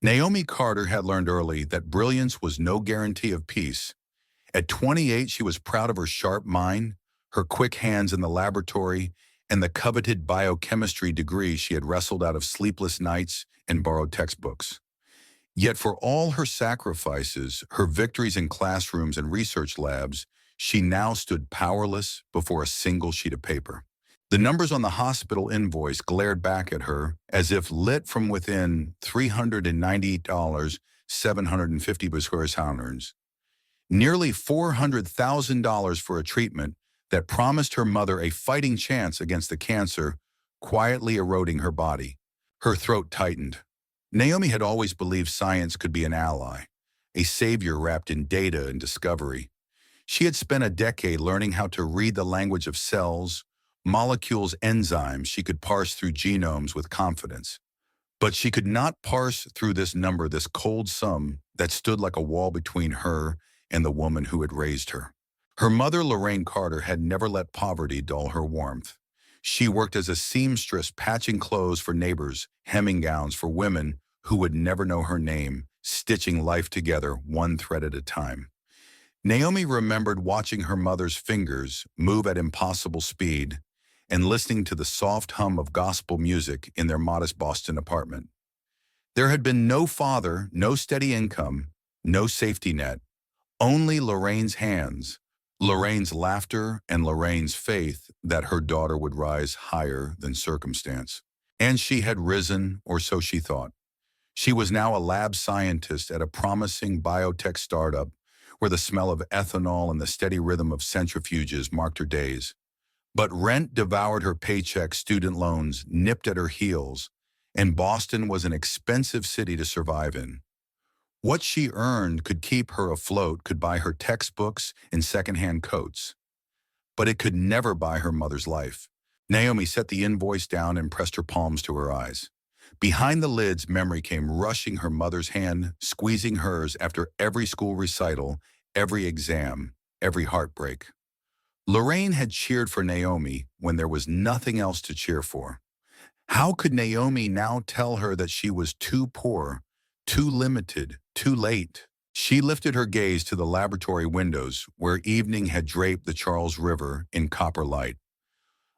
Naomi Carter had learned early that brilliance was no guarantee of peace. At 28, she was proud of her sharp mind, her quick hands in the laboratory, and the coveted biochemistry degree she had wrestled out of sleepless nights and borrowed textbooks. Yet for all her sacrifices, her victories in classrooms and research labs, she now stood powerless before a single sheet of paper. The numbers on the hospital invoice glared back at her as if lit from within $398, 750 hours. Nearly $400,000 for a treatment that promised her mother a fighting chance against the cancer, quietly eroding her body. Her throat tightened. Naomi had always believed science could be an ally, a savior wrapped in data and discovery. She had spent a decade learning how to read the language of cells, molecules, enzymes. She could parse through genomes with confidence. But she could not parse through this number, this cold sum that stood like a wall between her and the woman who had raised her. Her mother, Lorraine Carter, had never let poverty dull her warmth. She worked as a seamstress, patching clothes for neighbors, hemming gowns for women who would never know her name, stitching life together one thread at a time. Naomi remembered watching her mother's fingers move at impossible speed and listening to the soft hum of gospel music in their modest Boston apartment. There had been no father, no steady income, no safety net, only Lorraine's hands, Lorraine's laughter, and Lorraine's faith that her daughter would rise higher than circumstance. And she had risen, or so she thought. She was now a lab scientist at a promising biotech startup where the smell of ethanol and the steady rhythm of centrifuges marked her days. But rent devoured her paycheck, student loans nipped at her heels, and Boston was an expensive city to survive in. What she earned could keep her afloat, could buy her textbooks and secondhand coats. But it could never buy her mother's life. Naomi set the invoice down and pressed her palms to her eyes. Behind the lids, memory came rushing, her mother's hand, squeezing hers after every school recital, every exam, every heartbreak. Lorraine had cheered for Naomi when there was nothing else to cheer for. How could Naomi now tell her that she was too poor, too limited, too late? She lifted her gaze to the laboratory windows where evening had draped the Charles River in copper light.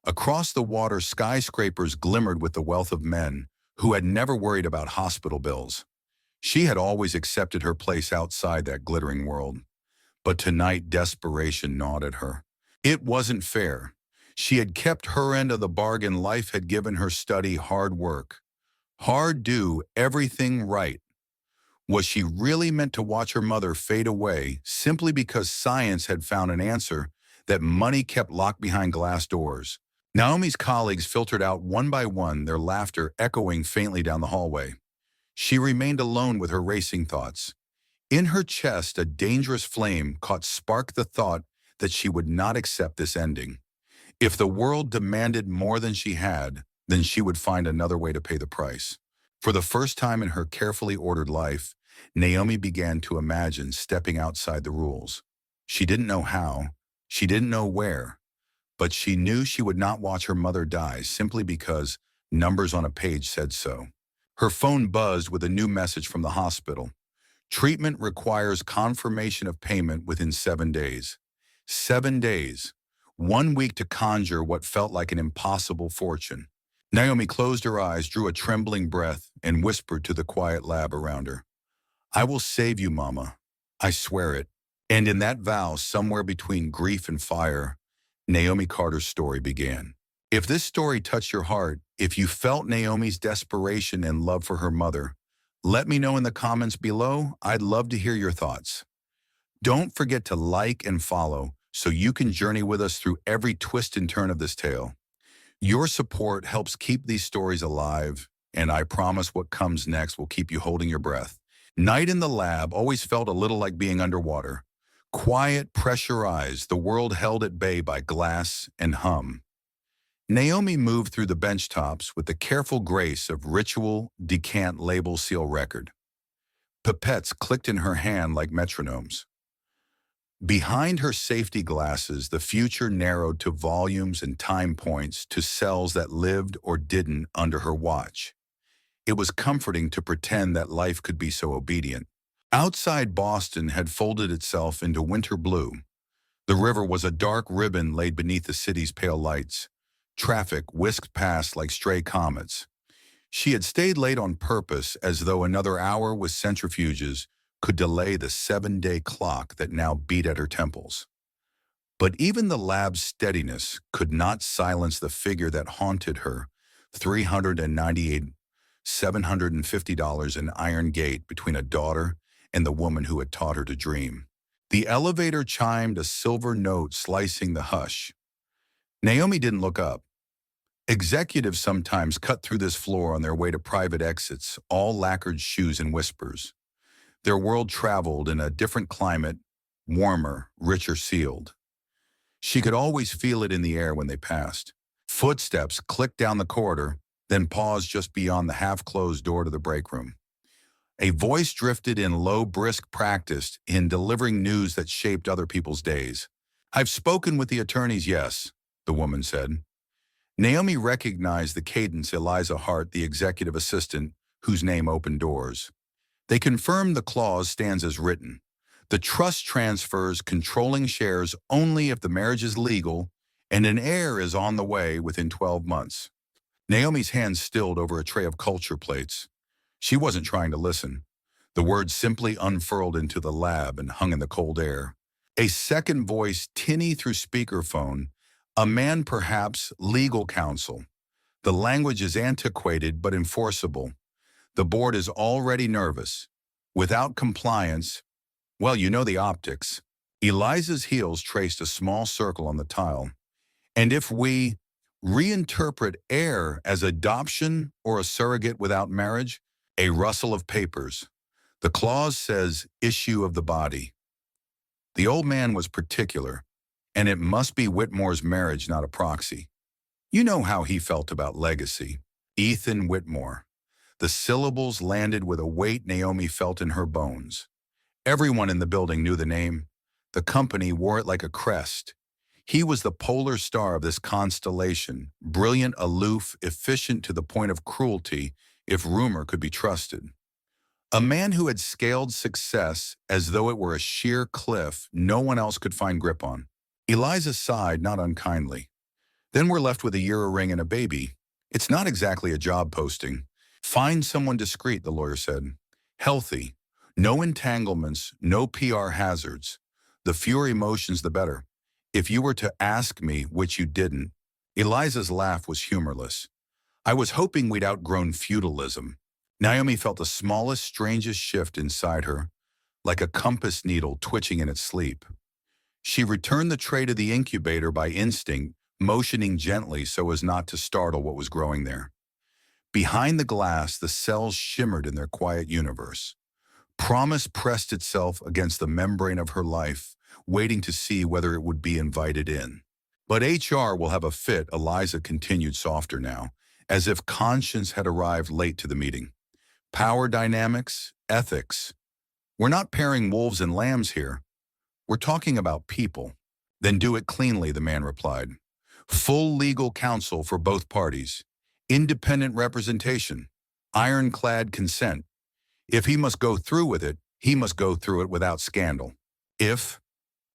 Across the water, skyscrapers glimmered with the wealth of men who had never worried about hospital bills. She had always accepted her place outside that glittering world. But tonight, desperation gnawed at her. It wasn't fair. She had kept her end of the bargain. Life had given her study, hard work. Hard do everything right. Was she really meant to watch her mother fade away simply because science had found an answer that money kept locked behind glass doors? Naomi's colleagues filtered out one by one, their laughter echoing faintly down the hallway. She remained alone with her racing thoughts. In her chest, a dangerous flame caught spark the thought that she would not accept this ending. If the world demanded more than she had, then she would find another way to pay the price. For the first time in her carefully ordered life, Naomi began to imagine stepping outside the rules. She didn't know how, she didn't know where, but she knew she would not watch her mother die simply because numbers on a page said so. Her phone buzzed with a new message from the hospital. Treatment requires confirmation of payment within 7 days. 7 days. 1 week to conjure what felt like an impossible fortune. Naomi closed her eyes, drew a trembling breath, and whispered to the quiet lab around her, "I will save you, Mama. I swear it." And in that vow, somewhere between grief and fire, Naomi Carter's story began. If this story touched your heart, if you felt Naomi's desperation and love for her mother, let me know in the comments below. I'd love to hear your thoughts. Don't forget to like and follow so you can journey with us through every twist and turn of this tale. Your support helps keep these stories alive, and I promise what comes next will keep you holding your breath. Night in the lab always felt a little like being underwater. Quiet, pressurized, the world held at bay by glass and hum. Naomi moved through the bench tops with the careful grace of ritual, decant, label, seal, record. Pipettes clicked in her hand like metronomes. Behind her safety glasses, the future narrowed to volumes and time points, to cells that lived or didn't under her watch. It was comforting to pretend that life could be so obedient. Outside Boston had folded itself into winter blue. The river was a dark ribbon laid beneath the city's pale lights. Traffic whisked past like stray comets. She had stayed late on purpose, as though another hour with centrifuges could delay the 7-day clock that now beat at her temples. But even the lab's steadiness could not silence the figure that haunted her, 398, $750 in iron gate between a daughter and the woman who had taught her to dream. The elevator chimed a silver note slicing the hush. Naomi didn't look up. Executives sometimes cut through this floor on their way to private exits, all lacquered shoes and whispers. Their world traveled in a different climate, warmer, richer sealed. She could always feel it in the air when they passed. Footsteps clicked down the corridor, then paused just beyond the half-closed door to the break room. A voice drifted in low, brisk practice in delivering news that shaped other people's days. "I've spoken with the attorneys, yes," the woman said. Naomi recognized the cadence. Eliza Hart, the executive assistant, whose name opened doors. They confirmed the clause stands as written. The trust transfers controlling shares only if the marriage is legal and an heir is on the way within 12 months. Naomi's hands stilled over a tray of culture plates. She wasn't trying to listen. The words simply unfurled into the lab and hung in the cold air. A second voice, tinny through speakerphone, a man perhaps, legal counsel. The language is antiquated but enforceable. The board is already nervous. Without compliance, well, you know the optics. Eliza's heels traced a small circle on the tile. And if we reinterpret heir as adoption or a surrogate without marriage, a rustle of papers. The clause says issue of the body. The old man was particular, and it must be Whitmore's marriage, not a proxy. You know how he felt about legacy. Ethan Whitmore. The syllables landed with a weight Naomi felt in her bones. Everyone in the building knew the name. The company wore it like a crest. He was the polar star of this constellation, brilliant, aloof, efficient to the point of cruelty, if rumor could be trusted. A man who had scaled success as though it were a sheer cliff no one else could find grip on. Eliza sighed, not unkindly. Then we're left with a year, a ring, and a baby. It's not exactly a job posting. Find someone discreet, the lawyer said. Healthy. No entanglements, no PR hazards. The fewer emotions, the better. If you were to ask me, which you didn't. Eliza's laugh was humorless. I was hoping we'd outgrown feudalism. Naomi felt the smallest, strangest shift inside her, like a compass needle twitching in its sleep. She returned the tray to the incubator by instinct, motioning gently so as not to startle what was growing there. Behind the glass, the cells shimmered in their quiet universe. Promise pressed itself against the membrane of her life, waiting to see whether it would be invited in. But HR will have a fit, Eliza continued softer now, as if conscience had arrived late to the meeting. Power dynamics, ethics. We're not pairing wolves and lambs here. We're talking about people. Then do it cleanly, the man replied. Full legal counsel for both parties. Independent representation. Ironclad consent. If he must go through with it, he must go through it without scandal. If,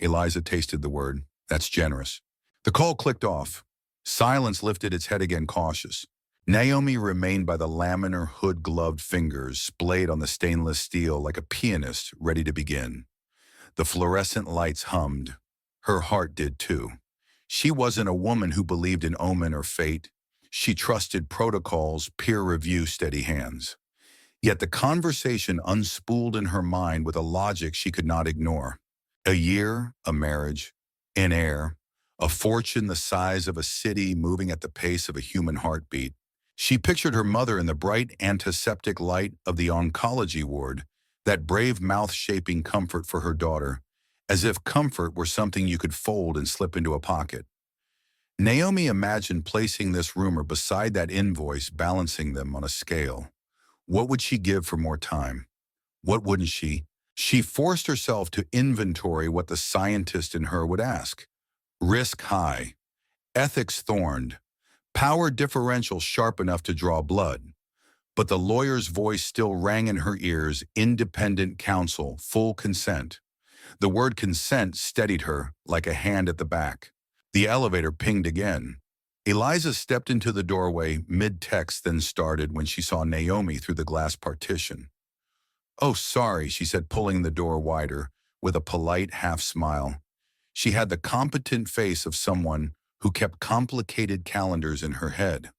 Eliza tasted the word, that's generous. The call clicked off. Silence lifted its head again, cautious. Naomi remained by the laminar hood-gloved fingers splayed on the stainless steel like a pianist ready to begin. The fluorescent lights hummed. Her heart did too. She wasn't a woman who believed in omen or fate. She trusted protocols, peer review, steady hands. Yet the conversation unspooled in her mind with a logic she could not ignore. A year, a marriage, an heir, a fortune the size of a city moving at the pace of a human heartbeat. She pictured her mother in the bright antiseptic light of the oncology ward, that brave mouth-shaping comfort for her daughter, as if comfort were something you could fold and slip into a pocket. Naomi imagined placing this rumor beside that invoice, balancing them on a scale. What would she give for more time? What wouldn't she? She forced herself to inventory what the scientist in her would ask. Risk high, ethics thorned, power differential sharp enough to draw blood. But the lawyer's voice still rang in her ears, independent counsel, full consent. The word consent steadied her like a hand at the back. The elevator pinged again. Eliza stepped into the doorway mid-text, then started when she saw Naomi through the glass partition. "Oh, sorry," she said, pulling the door wider, with a polite half-smile. She had the competent face of someone who kept complicated calendars in her head.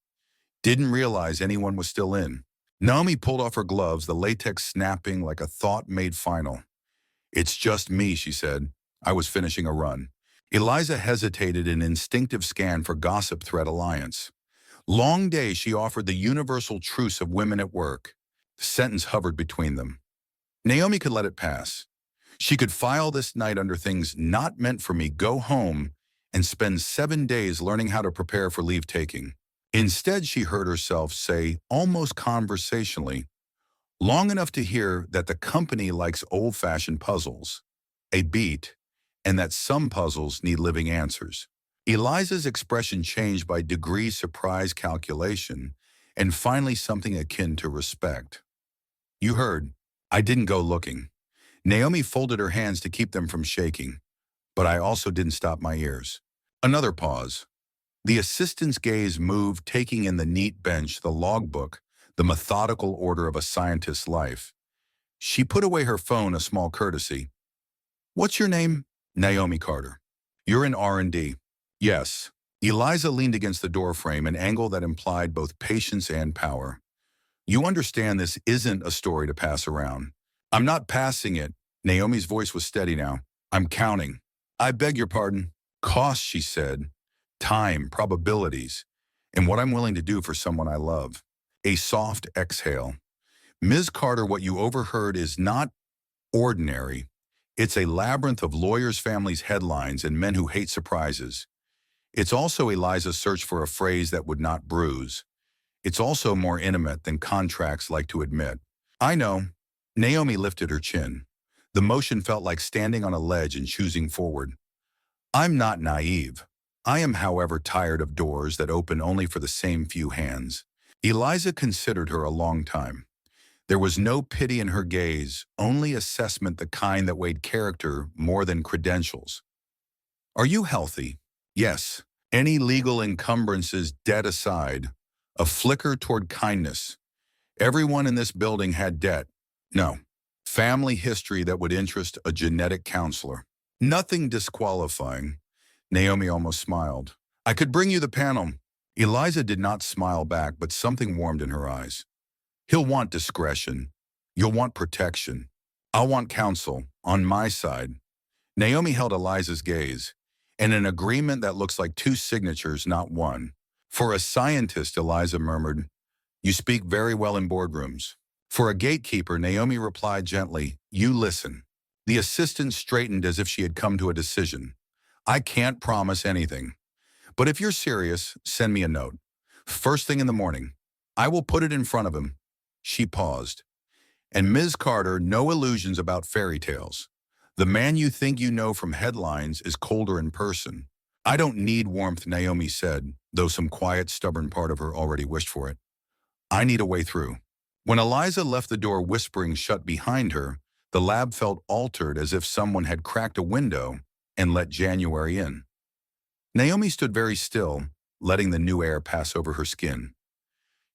Didn't realize anyone was still in. Naomi pulled off her gloves, the latex snapping like a thought made final. "It's just me," she said. "I was finishing a run." Eliza hesitated, an instinctive scan for gossip thread alliance. Long day, she offered the universal truce of women at work. The sentence hovered between them. Naomi could let it pass. She could file this night under things not meant for me, go home, and spend 7 days learning how to prepare for leave-taking. Instead, she heard herself say, almost conversationally, long enough to hear that the company likes old-fashioned puzzles, a beat, and that some puzzles need living answers. Eliza's expression changed by degree surprise calculation, and finally something akin to respect. "You heard. I didn't go looking." Naomi folded her hands to keep them from shaking. "But I also didn't stop my ears." Another pause. The assistant's gaze moved, taking in the neat bench, the logbook, the methodical order of a scientist's life. She put away her phone, a small courtesy. "What's your name?" "Naomi Carter." "You're in R&D." "Yes." Eliza leaned against the doorframe, an angle that implied both patience and power. "You understand this isn't a story to pass around." "I'm not passing it." Naomi's voice was steady now. "I'm counting." "I beg your pardon." "Cost," she said. "Time, probabilities, and what I'm willing to do for someone I love." A soft exhale. "Ms. Carter, what you overheard is not ordinary. It's a labyrinth of lawyers' families' headlines and men who hate surprises. It's also Eliza's search for a phrase that would not bruise. It's also more intimate than contracts like to admit." "I know." Naomi lifted her chin. The motion felt like standing on a ledge and choosing forward. "I'm not naive. I am, however, tired of doors that open only for the same few hands." Eliza considered her a long time. There was no pity in her gaze, only assessment, the kind that weighed character more than credentials. "Are you healthy?" "Yes." Any legal encumbrances dead aside, a flicker toward kindness. "Everyone in this building had debt." "No." "Family history that would interest a genetic counselor." "Nothing disqualifying." Naomi almost smiled. "I could bring you the panel." Eliza did not smile back, but something warmed in her eyes. "He'll want discretion. You'll want protection. I'll want counsel, on my side." Naomi held Eliza's gaze, in an agreement that looks like two signatures, not one. "For a scientist," Eliza murmured, "you speak very well in boardrooms." For a gatekeeper, Naomi replied gently, "You listen." The assistant straightened as if she had come to a decision. "I can't promise anything. But if you're serious, send me a note. First thing in the morning. I will put it in front of him." She paused. "And Ms. Carter, no illusions about fairy tales. The man you think you know from headlines is colder in person." "I don't need warmth," Naomi said, though some quiet, stubborn part of her already wished for it. "I need a way through." When Eliza left the door whispering shut behind her, the lab felt altered, as if someone had cracked a window and let January in. Naomi stood very still, letting the new air pass over her skin.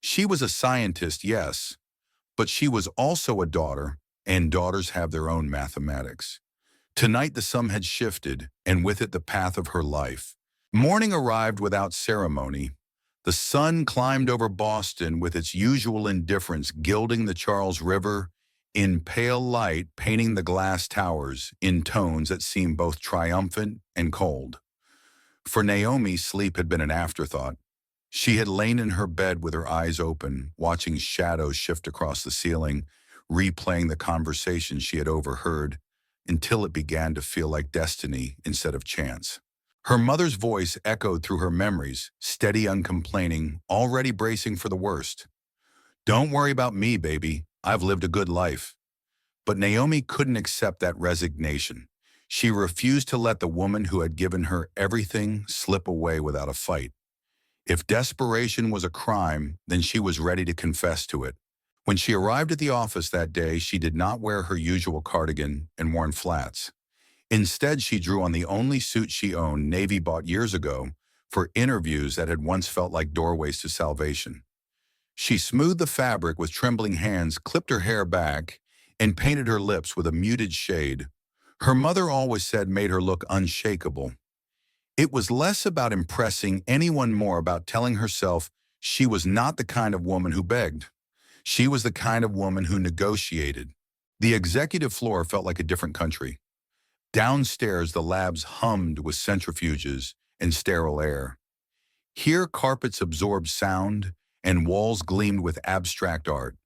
She was a scientist, yes, but she was also a daughter, and daughters have their own mathematics. Tonight the sum had shifted, and with it the path of her life. Morning arrived without ceremony. The sun climbed over Boston with its usual indifference, gilding the Charles River in pale light, painting the glass towers in tones that seemed both triumphant and cold. For Naomi, sleep had been an afterthought. She had lain in her bed with her eyes open, watching shadows shift across the ceiling, replaying the conversations she had overheard, until it began to feel like destiny instead of chance. Her mother's voice echoed through her memories, steady, uncomplaining, already bracing for the worst. "Don't worry about me, baby. I've lived a good life." But Naomi couldn't accept that resignation. She refused to let the woman who had given her everything slip away without a fight. If desperation was a crime, then she was ready to confess to it. When she arrived at the office that day, she did not wear her usual cardigan and worn flats. Instead, she drew on the only suit she owned, Navy bought years ago, for interviews that had once felt like doorways to salvation. She smoothed the fabric with trembling hands, clipped her hair back, and painted her lips with a muted shade her mother always said made her look unshakable. It was less about impressing anyone, more about telling herself she was not the kind of woman who begged. She was the kind of woman who negotiated. The executive floor felt like a different country. Downstairs, the labs hummed with centrifuges and sterile air. Here, carpets absorbed sound and walls gleamed with abstract art.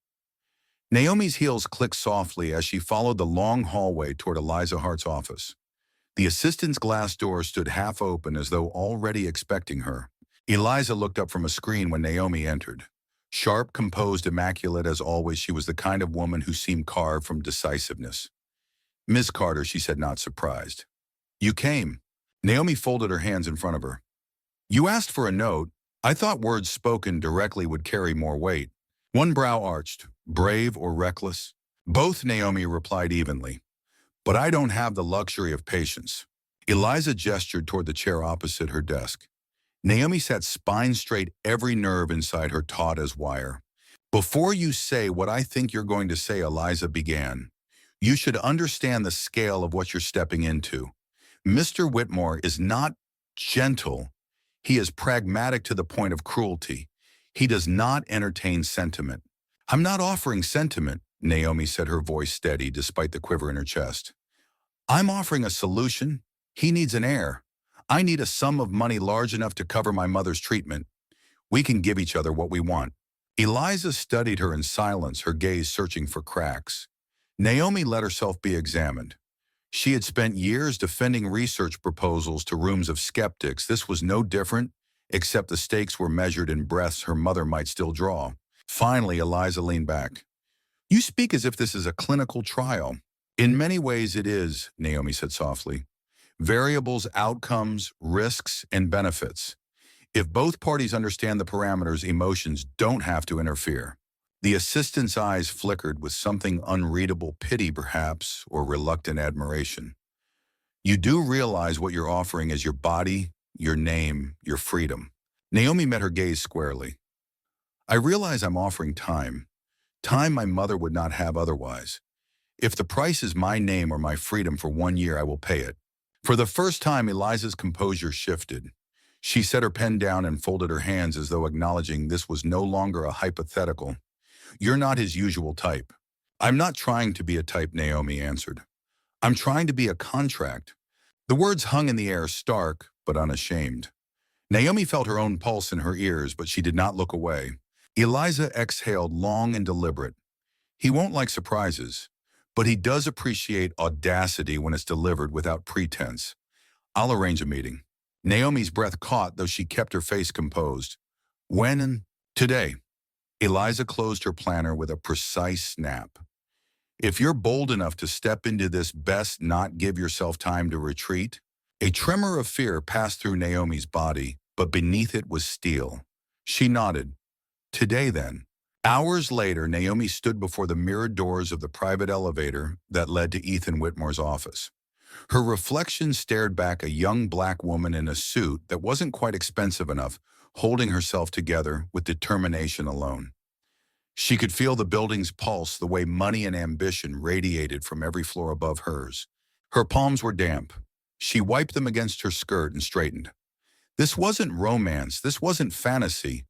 Naomi's heels clicked softly as she followed the long hallway toward Eliza Hart's office. The assistant's glass door stood half open as though already expecting her. Eliza looked up from a screen when Naomi entered. Sharp, composed, immaculate as always, she was the kind of woman who seemed carved from decisiveness. "Miss Carter," she said, not surprised. "You came." Naomi folded her hands in front of her. "You asked for a note. I thought words spoken directly would carry more weight." One brow arched. "Brave or reckless?" "Both," Naomi replied evenly. "But I don't have the luxury of patience." Eliza gestured toward the chair opposite her desk. Naomi sat spine straight, every nerve inside her taut as wire. "Before you say what I think you're going to say," Eliza began, "you should understand the scale of what you're stepping into. Mr. Whitmore is not gentle. He is pragmatic to the point of cruelty. He does not entertain sentiment." "I'm not offering sentiment," Naomi said, her voice steady despite the quiver in her chest. "I'm offering a solution. He needs an heir. I need a sum of money large enough to cover my mother's treatment. We can give each other what we want." Eliza studied her in silence, her gaze searching for cracks. Naomi let herself be examined. She had spent years defending research proposals to rooms of skeptics. This was no different, except the stakes were measured in breaths her mother might still draw. Finally, Eliza leaned back. "You speak as if this is a clinical trial." "In many ways it is," Naomi said softly. "Variables, outcomes, risks, and benefits. If both parties understand the parameters, emotions don't have to interfere." The assistant's eyes flickered with something unreadable, pity perhaps, or reluctant admiration. "You do realize what you're offering is your body, your name, your freedom." Naomi met her gaze squarely. "I realize I'm offering time. Time my mother would not have otherwise. If the price is my name or my freedom for 1 year, I will pay it." For the first time, Eliza's composure shifted. She set her pen down and folded her hands as though acknowledging this was no longer a hypothetical. "You're not his usual type." "I'm not trying to be a type," Naomi answered. "I'm trying to be a contract." The words hung in the air, stark but unashamed. Naomi felt her own pulse in her ears, but she did not look away. Eliza exhaled, long and deliberate. "He won't like surprises, but he does appreciate audacity when it's delivered without pretense. I'll arrange a meeting." Naomi's breath caught, though she kept her face composed. "When?" "And today." Eliza closed her planner with a precise snap. "If you're bold enough to step into this, best not give yourself time to retreat." A tremor of fear passed through Naomi's body, but beneath it was steel. She nodded. "Today, then." Hours later, Naomi stood before the mirrored doors of the private elevator that led to Ethan Whitmore's office. Her reflection stared back, a young black woman in a suit that wasn't quite expensive enough, holding herself together with determination alone. She could feel the building's pulse, the way money and ambition radiated from every floor above hers. Her palms were damp. She wiped them against her skirt and straightened. This wasn't romance, this wasn't fantasy.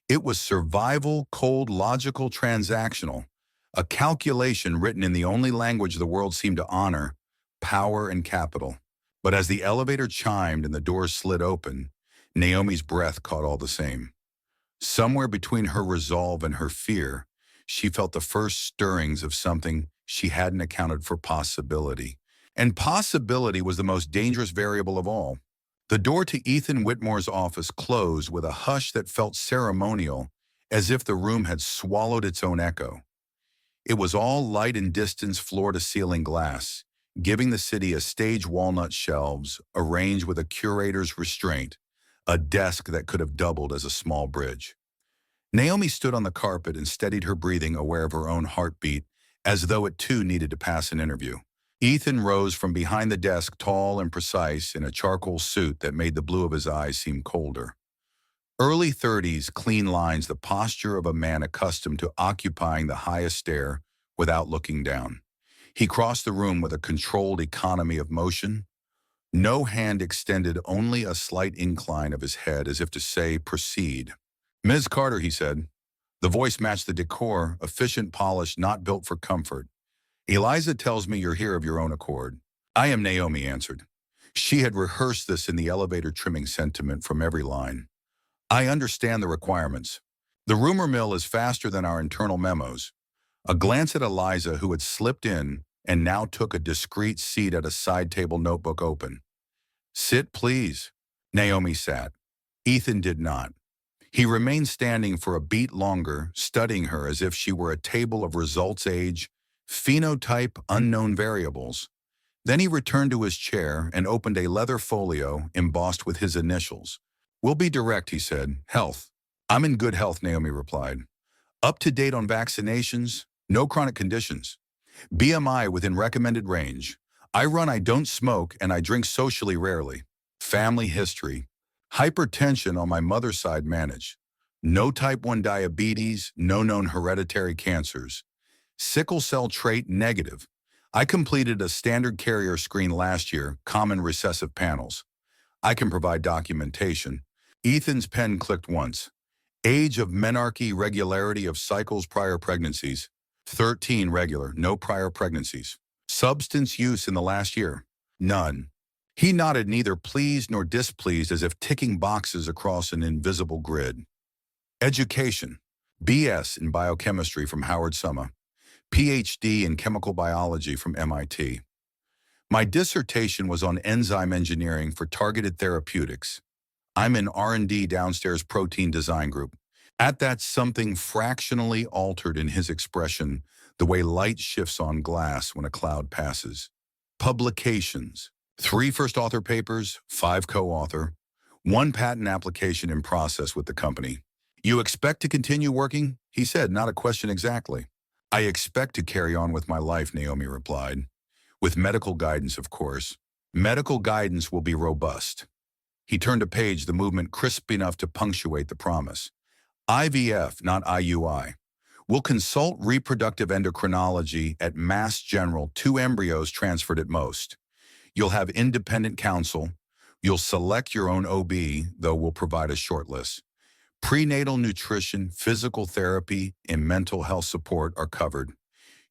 It was survival, cold, logical, transactional. A calculation written in the only language the world seemed to honor: power and capital. But as the elevator chimed and the doors slid open, Naomi's breath caught all the same. Somewhere between her resolve and her fear, she felt the first stirrings of something she hadn't accounted for: possibility. And possibility was the most dangerous variable of all. The door to Ethan Whitmore's office closed with a hush that felt ceremonial, as if the room had swallowed its own echo. It was all light and distance, floor-to-ceiling glass, giving the city a stage, walnut shelves arranged with a curator's restraint, a desk that could have doubled as a small bridge. Naomi stood on the carpet and steadied her breathing, aware of her own heartbeat, as though it too needed to pass an interview. Ethan rose from behind the desk, tall and precise, in a charcoal suit that made the blue of his eyes seem colder. Early 30s, clean lines, the posture of a man accustomed to occupying the highest stair without looking down. He crossed the room with a controlled economy of motion, no hand extended, only a slight incline of his head as if to say, proceed. Ms. Carter, he said. The voice matched the decor, efficient polish, not built for comfort. Eliza tells me you're here of your own accord. I am, Naomi answered. She had rehearsed this in the elevator, trimming sentiment from every line. I understand the requirements. The rumor mill is faster than our internal memos. A glance at Eliza, who had slipped in and now took a discreet seat at a side table, notebook open. Sit, please. Naomi sat. Ethan did not. He remained standing for a beat longer, studying her as if she were a table of results, age, phenotype, unknown variables. Then he returned to his chair and opened a leather folio embossed with his initials. We'll be direct, he said. Health. I'm in good health, Naomi replied. Up to date on vaccinations, no chronic conditions. BMI within recommended range. I don't smoke, and I drink socially rarely. Family history. Hypertension on my mother's side managed. No type 1 diabetes, no known hereditary cancers. Sickle cell trait negative. I completed a standard carrier screen last year, common recessive panels. I can provide documentation. Ethan's pen clicked once. Age of menarche, regularity of cycles, prior pregnancies. 13 regular, no prior pregnancies. Substance use in the last year. None. He nodded, neither pleased nor displeased, as if ticking boxes across an invisible grid. Education. BS in biochemistry from Howard Summer. PhD in chemical biology from MIT. My dissertation was on enzyme engineering for targeted therapeutics. I'm in R&D downstairs, protein design group. At that, something fractionally altered in his expression, the way light shifts on glass when a cloud passes. Publications. 3 first author papers, 5 co-author, 1 patent application in process with the company. You expect to continue working? He said, not a question exactly. I expect to carry on with my life, Naomi replied. With medical guidance, of course. Medical guidance will be robust. He turned a page, the movement crisp enough to punctuate the promise. IVF, not IUI. We'll consult reproductive endocrinology at Mass General, 2 embryos transferred at most. You'll have independent counsel. You'll select your own OB, though we'll provide a short list. Prenatal nutrition, physical therapy, and mental health support are covered.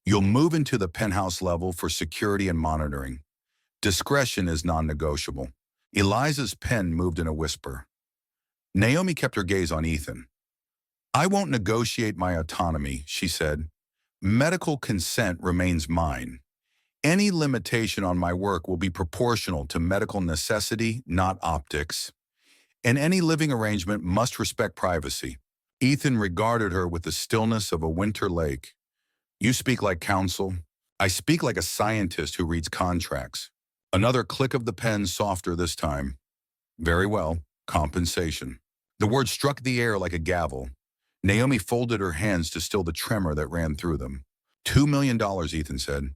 You'll move into the penthouse level for security and monitoring. Discretion is non-negotiable. Eliza's pen moved in a whisper. Naomi kept her gaze on Ethan. I won't negotiate my autonomy, she said. Medical consent remains mine. Any limitation on my work will be proportional to medical necessity, not optics. And any living arrangement must respect privacy. Ethan regarded her with the stillness of a winter lake. You speak like counsel. I speak like a scientist who reads contracts. Another click of the pen, softer this time. Very well, compensation. The word struck the air like a gavel. Naomi folded her hands to still the tremor that ran through them. $2 million, Ethan said.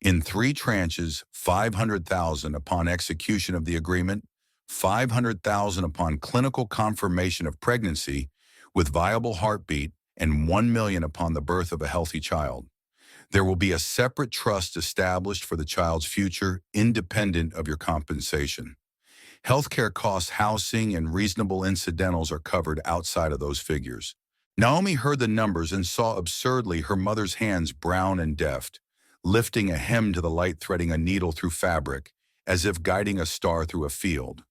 In 3 tranches, $500,000 upon execution of the agreement, $500,000 upon clinical confirmation of pregnancy with viable heartbeat, and $1 million upon the birth of a healthy child. There will be a separate trust established for the child's future, independent of your compensation. Healthcare costs, housing, and reasonable incidentals are covered outside of those figures. Naomi heard the numbers and saw absurdly her mother's hands, brown and deft, lifting a hem to the light, threading a needle through fabric, as if guiding a star through a field.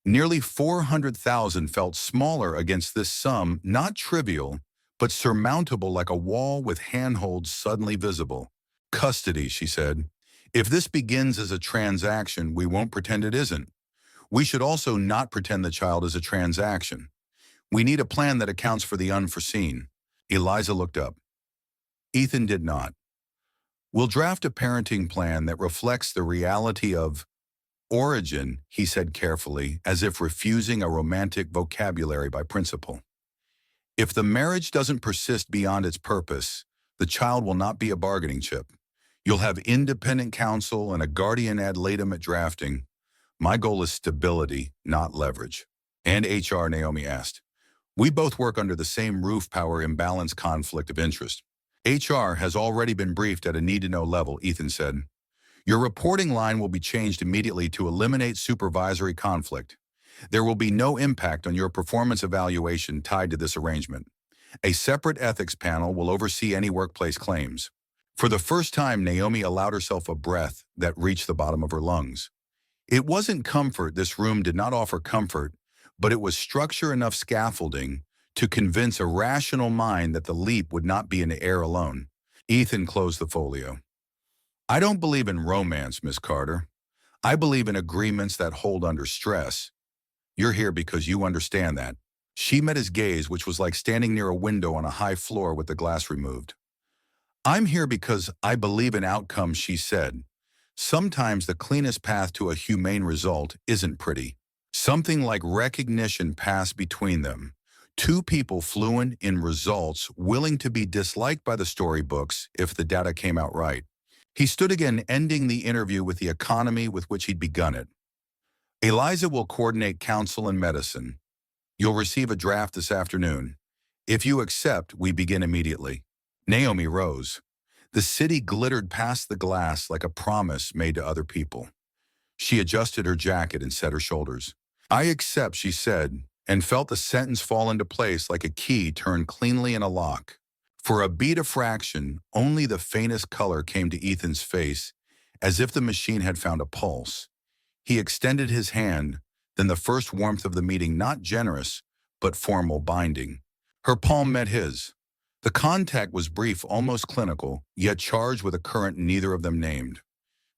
Nearly 400,000 felt smaller against this sum, not trivial, but surmountable, like a wall with handholds suddenly visible. Custody, she said. If this begins as a transaction, we won't pretend it isn't. We should also not pretend the child is a transaction. We need a plan that accounts for the unforeseen. Eliza looked up. Ethan did not. We'll draft a parenting plan that reflects the reality of origin, he said carefully, as if refusing a romantic vocabulary by principle. If the marriage doesn't persist beyond its purpose, the child will not be a bargaining chip. You'll have independent counsel and a guardian ad litem at drafting. My goal is stability, not leverage. And HR, Naomi asked. We both work under the same roof power imbalance conflict of interest. HR has already been briefed at a need-to-know level, Ethan said. Your reporting line will be changed immediately to eliminate supervisory conflict. There will be no impact on your performance evaluation tied to this arrangement. A separate ethics panel will oversee any workplace claims. For the first time, Naomi allowed herself a breath that reached the bottom of her lungs. It wasn't comfort. This room did not offer comfort, but it was structure enough scaffolding to convince a rational mind that the leap would not be in the air alone. Ethan closed the folio. I don't believe in romance, Miss Carter. I believe in agreements that hold under stress. You're here because you understand that. She met his gaze, which was like standing near a window on a high floor with the glass removed. I'm here because I believe in outcomes, she said. Sometimes the cleanest path to a humane result isn't pretty. Something like recognition passed between them. Two people fluent in results, willing to be disliked by the storybooks if the data came out right. He stood again, ending the interview with the economy with which he'd begun it. Eliza will coordinate counsel and medicine. You'll receive a draft this afternoon. If you accept, we begin immediately. Naomi rose. The city glittered past the glass like a promise made to other people. She adjusted her jacket and set her shoulders. I accept, she said, and felt the sentence fall into place like a key turned cleanly in a lock. For a beat of fraction, only the faintest color came to Ethan's face, as if the machine had found a pulse. He extended his hand, then the first warmth of the meeting, not generous, but formal, binding. Her palm met his. The contact was brief, almost clinical, yet charged with a current neither of them named.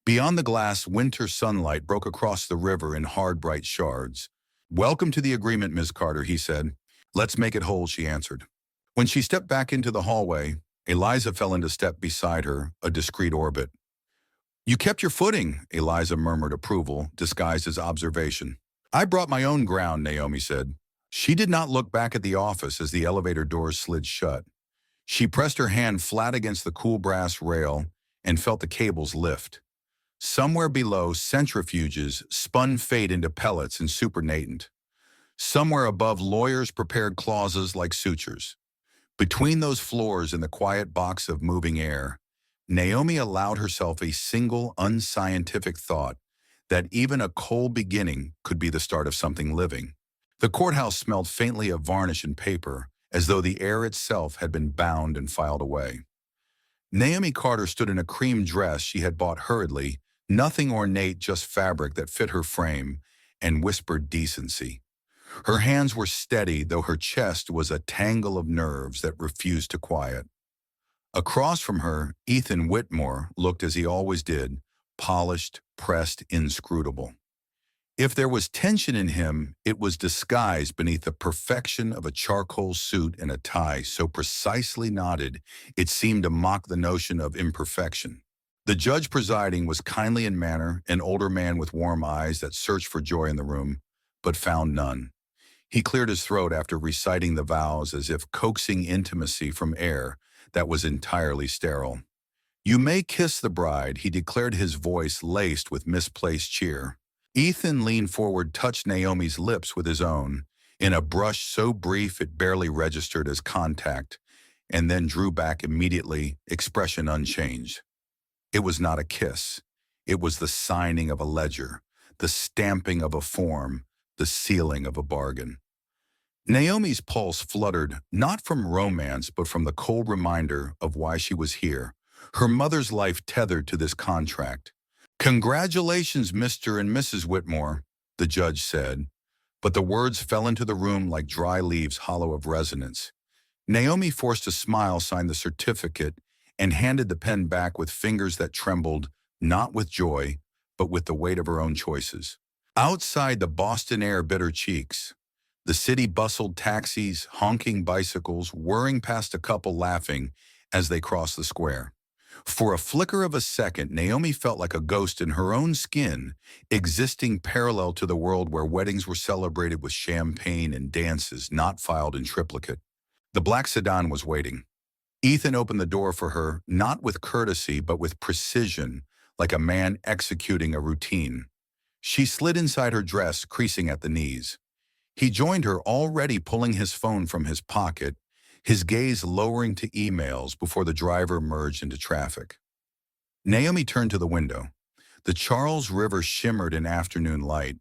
Beyond the glass, winter sunlight broke across the river in hard, bright shards. Welcome to the agreement, Ms. Carter, he said. Let's make it whole, she answered. When she stepped back into the hallway, Eliza fell into step beside her, a discreet orbit. You kept your footing, Eliza murmured approval, disguised as observation. I brought my own ground, Naomi said. She did not look back at the office as the elevator doors slid shut. She pressed her hand flat against the cool brass rail and felt the cables lift. Somewhere below, centrifuges spun fate into pellets and supernatant. Somewhere above, lawyers prepared clauses like sutures. Between those floors in the quiet box of moving air, Naomi allowed herself a single unscientific thought that even a cold beginning could be the start of something living. The courthouse smelled faintly of varnish and paper, as though the air itself had been bound and filed away. Naomi Carter stood in a cream dress she had bought hurriedly, nothing ornate, just fabric that fit her frame, and whispered decency. Her hands were steady, though her chest was a tangle of nerves that refused to quiet. Across from her, Ethan Whitmore looked as he always did, polished, pressed, inscrutable. If there was tension in him, it was disguised beneath the perfection of a charcoal suit and a tie so precisely knotted it seemed to mock the notion of imperfection. The judge presiding was kindly in manner, an older man with warm eyes that searched for joy in the room, but found none. He cleared his throat after reciting the vows as if coaxing intimacy from air that was entirely sterile. You may kiss the bride, he declared, his voice laced with misplaced cheer. Ethan leaned forward, touched Naomi's lips with his own, in a brush so brief it barely registered as contact, and then drew back immediately, expression unchanged. It was not a kiss. It was the signing of a ledger, the stamping of a form, the sealing of a bargain. Naomi's pulse fluttered, not from romance, but from the cold reminder of why she was here, her mother's life tethered to this contract. Congratulations, Mr. and Mrs. Whitmore, the judge said, but the words fell into the room like dry leaves hollow of resonance. Naomi, forced a smile, signed the certificate and handed the pen back with fingers that trembled, not with joy, but with the weight of her own choices. Outside, the Boston air bit her cheeks. The city bustled, taxis, honking bicycles, whirring past, a couple laughing as they crossed the square. For a flicker of a second, Naomi felt like a ghost in her own skin, existing parallel to the world where weddings were celebrated with champagne and dances not filed in triplicate. The black sedan was waiting. Ethan opened the door for her, not with courtesy, but with precision, like a man executing a routine. She slid inside her dress, creasing at the knees. He joined her, already pulling his phone from his pocket, his gaze lowering to emails before the driver merged into traffic. Naomi turned to the window. The Charles River shimmered in afternoon light,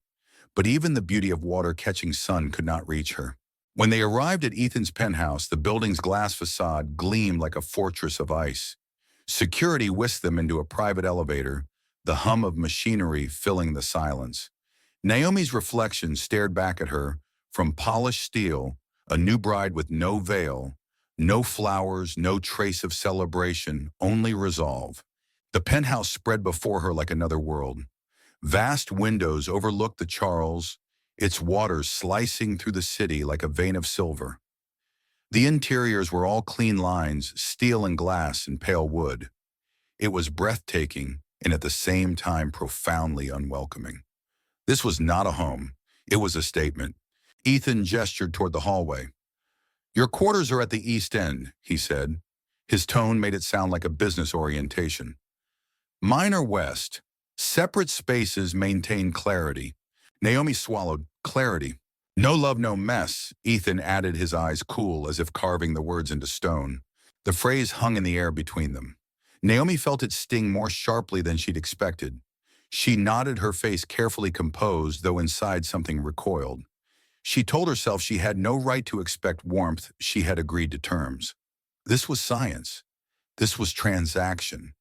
but even the beauty of water-catching sun could not reach her. When they arrived at Ethan's penthouse, the building's glass facade gleamed like a fortress of ice. Security whisked them into a private elevator, the hum of machinery filling the silence. Naomi's reflection stared back at her from polished steel, a new bride with no veil, no flowers, no trace of celebration, only resolve. The penthouse spread before her like another world. Vast windows overlooked the Charles, its waters slicing through the city like a vein of silver. The interiors were all clean lines, steel and glass and pale wood. It was breathtaking and at the same time profoundly unwelcoming. This was not a home. It was a statement. Ethan gestured toward the hallway. "Your quarters are at the East End," he said. His tone made it sound like a business orientation. "Mine are West. Separate spaces maintain clarity." Naomi swallowed. Clarity. "No love, no mess," Ethan added, his eyes cool as if carving the words into stone. The phrase hung in the air between them. Naomi felt it sting more sharply than she'd expected. She nodded, her face carefully composed, though inside something recoiled. She told herself she had no right to expect warmth. She had agreed to terms. This was science. This was transaction.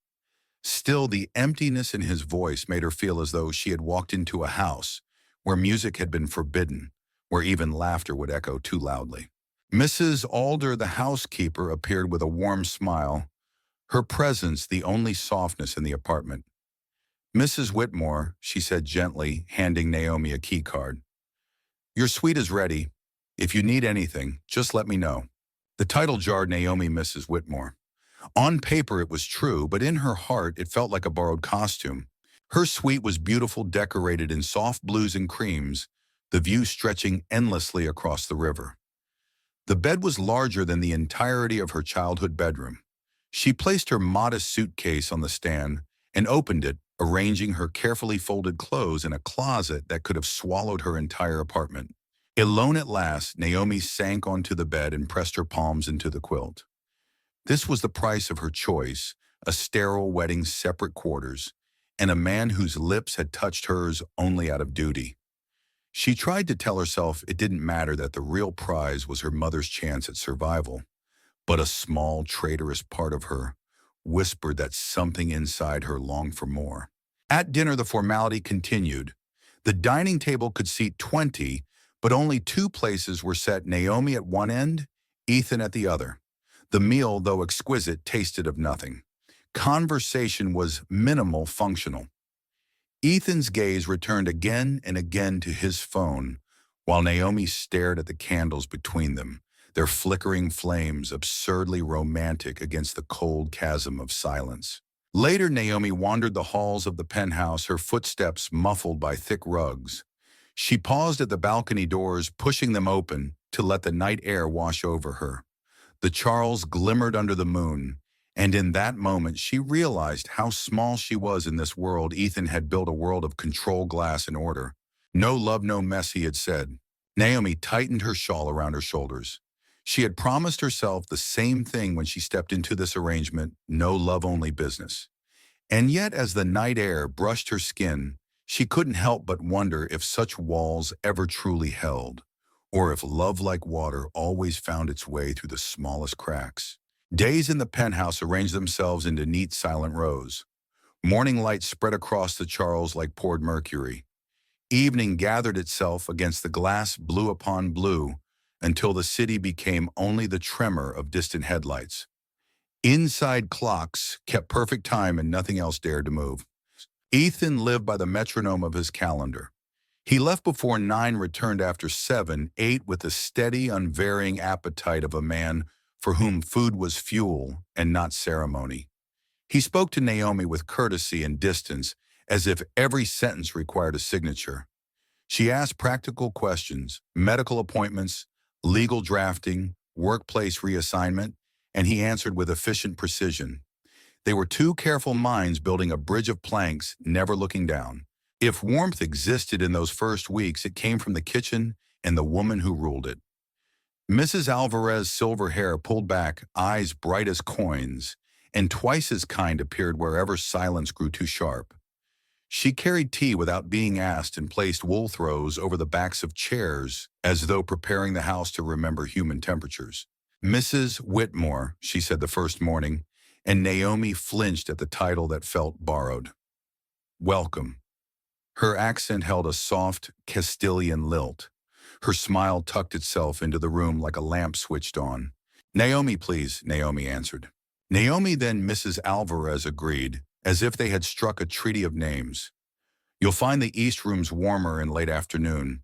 Still, the emptiness in his voice made her feel as though she had walked into a house where music had been forbidden, where even laughter would echo too loudly. Mrs. Alder, the housekeeper, appeared with a warm smile, her presence the only softness in the apartment. "Mrs. Whitmore," she said gently, handing Naomi a key card. "Your suite is ready. If you need anything, just let me know." The title jarred Naomi. Mrs. Whitmore. On paper it was true, but in her heart it felt like a borrowed costume. Her suite was beautiful, decorated in soft blues and creams, the view stretching endlessly across the river. The bed was larger than the entirety of her childhood bedroom. She placed her modest suitcase on the stand and opened it, arranging her carefully folded clothes in a closet that could have swallowed her entire apartment. Alone at last, Naomi sank onto the bed and pressed her palms into the quilt. This was the price of her choice, a sterile wedding, separate quarters, and a man whose lips had touched hers only out of duty. She tried to tell herself it didn't matter, that the real prize was her mother's chance at survival, but a small, traitorous part of her whispered that something inside her longed for more. At dinner, the formality continued. The dining table could seat 20, but only two places were set, Naomi at one end, Ethan at the other. The meal, though exquisite, tasted of nothing. Conversation was minimal, functional. Ethan's gaze returned again and again to his phone, while Naomi stared at the candles between them, their flickering flames absurdly romantic against the cold chasm of silence. Later, Naomi wandered the halls of the penthouse, her footsteps muffled by thick rugs. She paused at the balcony doors, pushing them open to let the night air wash over her. The Charles glimmered under the moon, and in that moment she realized how small she was in this world. Ethan had built a world of control, glass, and order. "No love, no mess," he had said. Naomi tightened her shawl around her shoulders. She had promised herself the same thing when she stepped into this arrangement: no love, only business. And yet, as the night air brushed her skin, she couldn't help but wonder if such walls ever truly held, or if love, like water, always found its way through the smallest cracks. Days in the penthouse arranged themselves into neat, silent rows. Morning light spread across the Charles like poured mercury. Evening gathered itself against the glass, blue upon blue, until the city became only the tremor of distant headlights. Inside clocks kept perfect time and nothing else dared to move. Ethan lived by the metronome of his calendar. He left before 9, returned after 7, ate with the steady, unvarying appetite of a man for whom food was fuel and not ceremony. He spoke to Naomi with courtesy and distance, as if every sentence required a signature. She asked practical questions: medical appointments, legal drafting, workplace reassignment, and he answered with efficient precision. They were two careful minds building a bridge of planks, never looking down. If warmth existed in those first weeks, it came from the kitchen and the woman who ruled it. Mrs. Alvarez's silver hair pulled back, eyes bright as coins, and twice as kind appeared wherever silence grew too sharp. She carried tea without being asked and placed wool throws over the backs of chairs as though preparing the house to remember human temperatures. Mrs. Whitmore, she said the first morning, and Naomi flinched at the title that felt borrowed. Welcome. Her accent held a soft Castilian lilt. Her smile tucked itself into the room like a lamp switched on. Naomi, please, Naomi answered. Naomi, then Mrs. Alvarez agreed, as if they had struck a treaty of names. You'll find the east rooms warmer in late afternoon.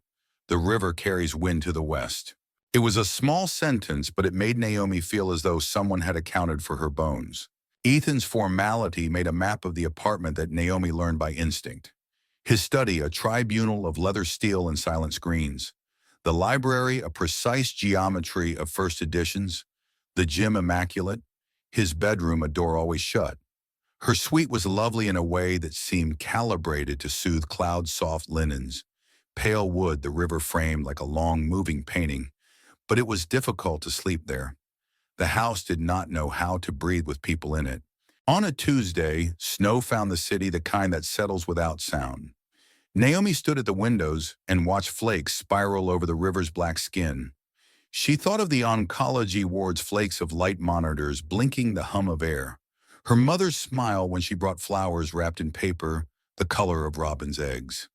The river carries wind to the west. It was a small sentence, but it made Naomi feel as though someone had accounted for her bones. Ethan's formality made a map of the apartment that Naomi learned by instinct. His study, a tribunal of leather steel and silent screens. The library, a precise geometry of first editions. The gym immaculate. His bedroom, a door always shut. Her suite was lovely in a way that seemed calibrated to soothe cloud-soft linens. Pale wood, the river framed like a long, moving painting. But it was difficult to sleep there. The house did not know how to breathe with people in it. On a Tuesday, snow found the city the kind that settles without sound. Naomi stood at the windows and watched flakes spiral over the river's black skin. She thought of the oncology ward's flakes of light monitors blinking the hum of air. Her mother's smile when she brought flowers wrapped in paper, the color of robin's eggs.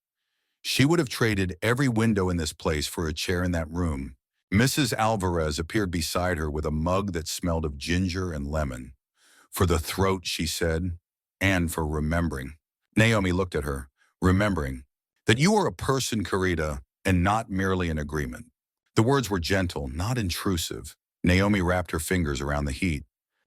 She would have traded every window in this place for a chair in that room. Mrs. Alvarez appeared beside her with a mug that smelled of ginger and lemon. For the throat, she said, and for remembering. Naomi looked at her, remembering. That you are a person, Carita, and not merely an agreement. The words were gentle, not intrusive. Naomi wrapped her fingers around the heat.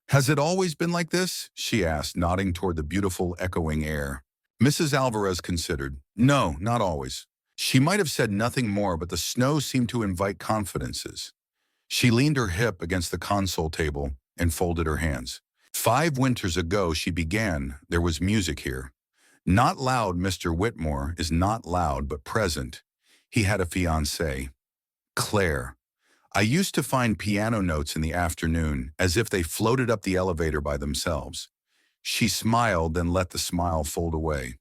Has it always been like this? She asked, nodding toward the beautiful, echoing air. Mrs. Alvarez considered. No, not always. She might have said nothing more, but the snow seemed to invite confidences. She leaned her hip against the console table and folded her hands. 5 winters ago, she began, there was music here. Not loud, Mr. Whitmore is not loud, but present. He had a fiancée, Claire. I used to find piano notes in the afternoon, as if they floated up the elevator by themselves. She smiled, then let the smile fold away.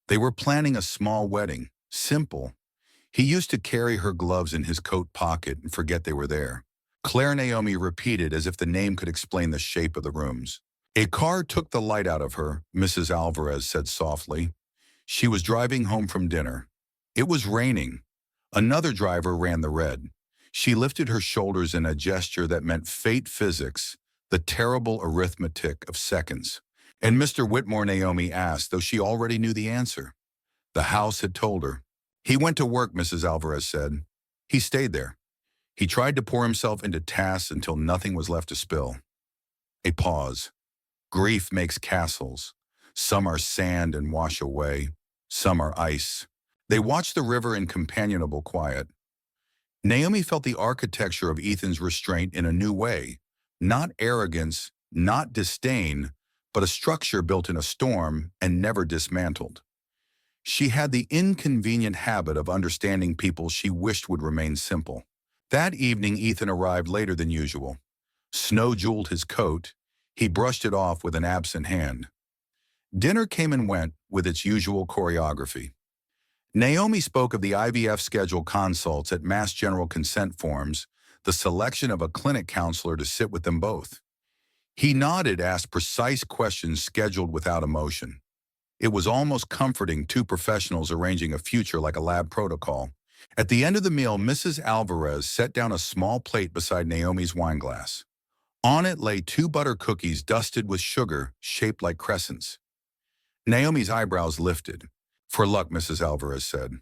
They were planning a small wedding, simple. He used to carry her gloves in his coat pocket and forget they were there. Claire, Naomi repeated as if the name could explain the shape of the rooms. A car took the light out of her, Mrs. Alvarez said softly. She was driving home from dinner. It was raining. Another driver ran the red. She lifted her shoulders in a gesture that meant fate physics, the terrible arithmetic of seconds. And Mr. Whitmore, Naomi asked, though she already knew the answer. The house had told her. He went to work, Mrs. Alvarez said. He stayed there. He tried to pour himself into tasks until nothing was left to spill. A pause. Grief makes castles. Some are sand and wash away. Some are ice. They watched the river in companionable quiet. Naomi felt the architecture of Ethan's restraint in a new way. Not arrogance, not disdain, but a structure built in a storm and never dismantled. She had the inconvenient habit of understanding people she wished would remain simple. That evening, Ethan arrived later than usual. Snow jeweled his coat. He brushed it off with an absent hand. Dinner came and went with its usual choreography. Naomi spoke of the IVF schedule consults at Mass General consent forms, the selection of a clinic counselor to sit with them both. He nodded, asked precise questions scheduled without emotion. It was almost comforting, 2 professionals arranging a future like a lab protocol. At the end of the meal, Mrs. Alvarez set down a small plate beside Naomi's wineglass. On it lay 2 butter cookies dusted with sugar, shaped like crescents. Naomi's eyebrows lifted. For luck, Mrs. Alvarez said.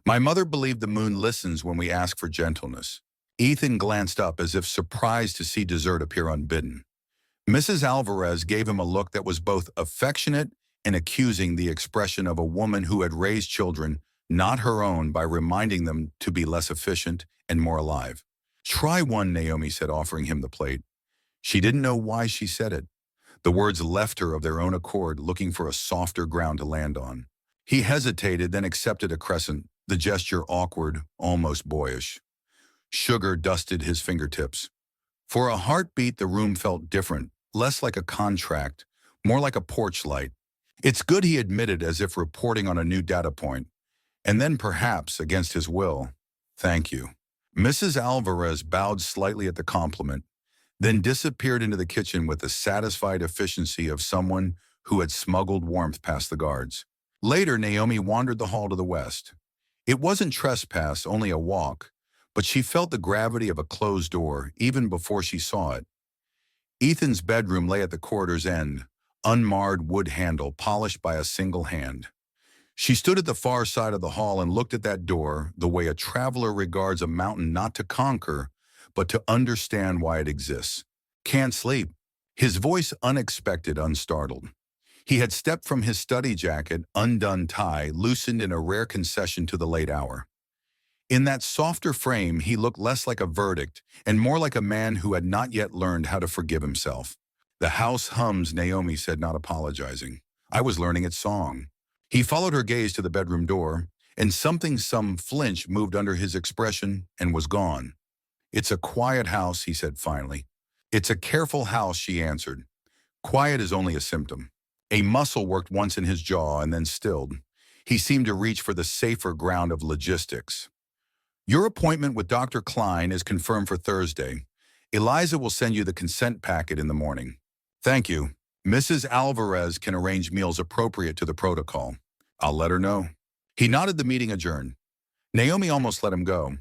My mother believed the moon listens when we ask for gentleness. Ethan glanced up as if surprised to see dessert appear unbidden. Mrs. Alvarez gave him a look that was both affectionate and accusing, the expression of a woman who had raised children, not her own, by reminding them to be less efficient and more alive. Try one, Naomi said, offering him the plate. She didn't know why she said it. The words left her of their own accord, looking for a softer ground to land on. He hesitated, then accepted a crescent, the gesture awkward, almost boyish. Sugar dusted his fingertips. For a heartbeat, the room felt different, less like a contract, more like a porch light. It's good, he admitted, as if reporting on a new data point. And then perhaps, against his will, thank you. Mrs. Alvarez bowed slightly at the compliment, then disappeared into the kitchen with the satisfied efficiency of someone who had smuggled warmth past the guards. Later, Naomi wandered the hall to the west. It wasn't trespass, only a walk, but she felt the gravity of a closed door even before she saw it. Ethan's bedroom lay at the corridor's end, unmarred wood handle polished by a single hand. She stood at the far side of the hall and looked at that door the way a traveler regards a mountain not to conquer, but to understand why it exists. Can't sleep. His voice unexpected, unstartled. He had stepped from his study jacket, undone tie, loosened in a rare concession to the late hour. In that softer frame, he looked less like a verdict and more like a man who had not yet learned how to forgive himself. The house hums, Naomi said, not apologizing. I was learning its song. He followed her gaze to the bedroom door, and some flinch moved under his expression and was gone. It's a quiet house, he said finally. It's a careful house, she answered. Quiet is only a symptom. A muscle worked once in his jaw and then stilled. He seemed to reach for the safer ground of logistics. Your appointment with Dr. Klein is confirmed for Thursday. Eliza will send you the consent packet in the morning. Thank you. Mrs. Alvarez can arrange meals appropriate to the protocol. I'll let her know. He nodded, the meeting adjourned. Naomi almost let him go.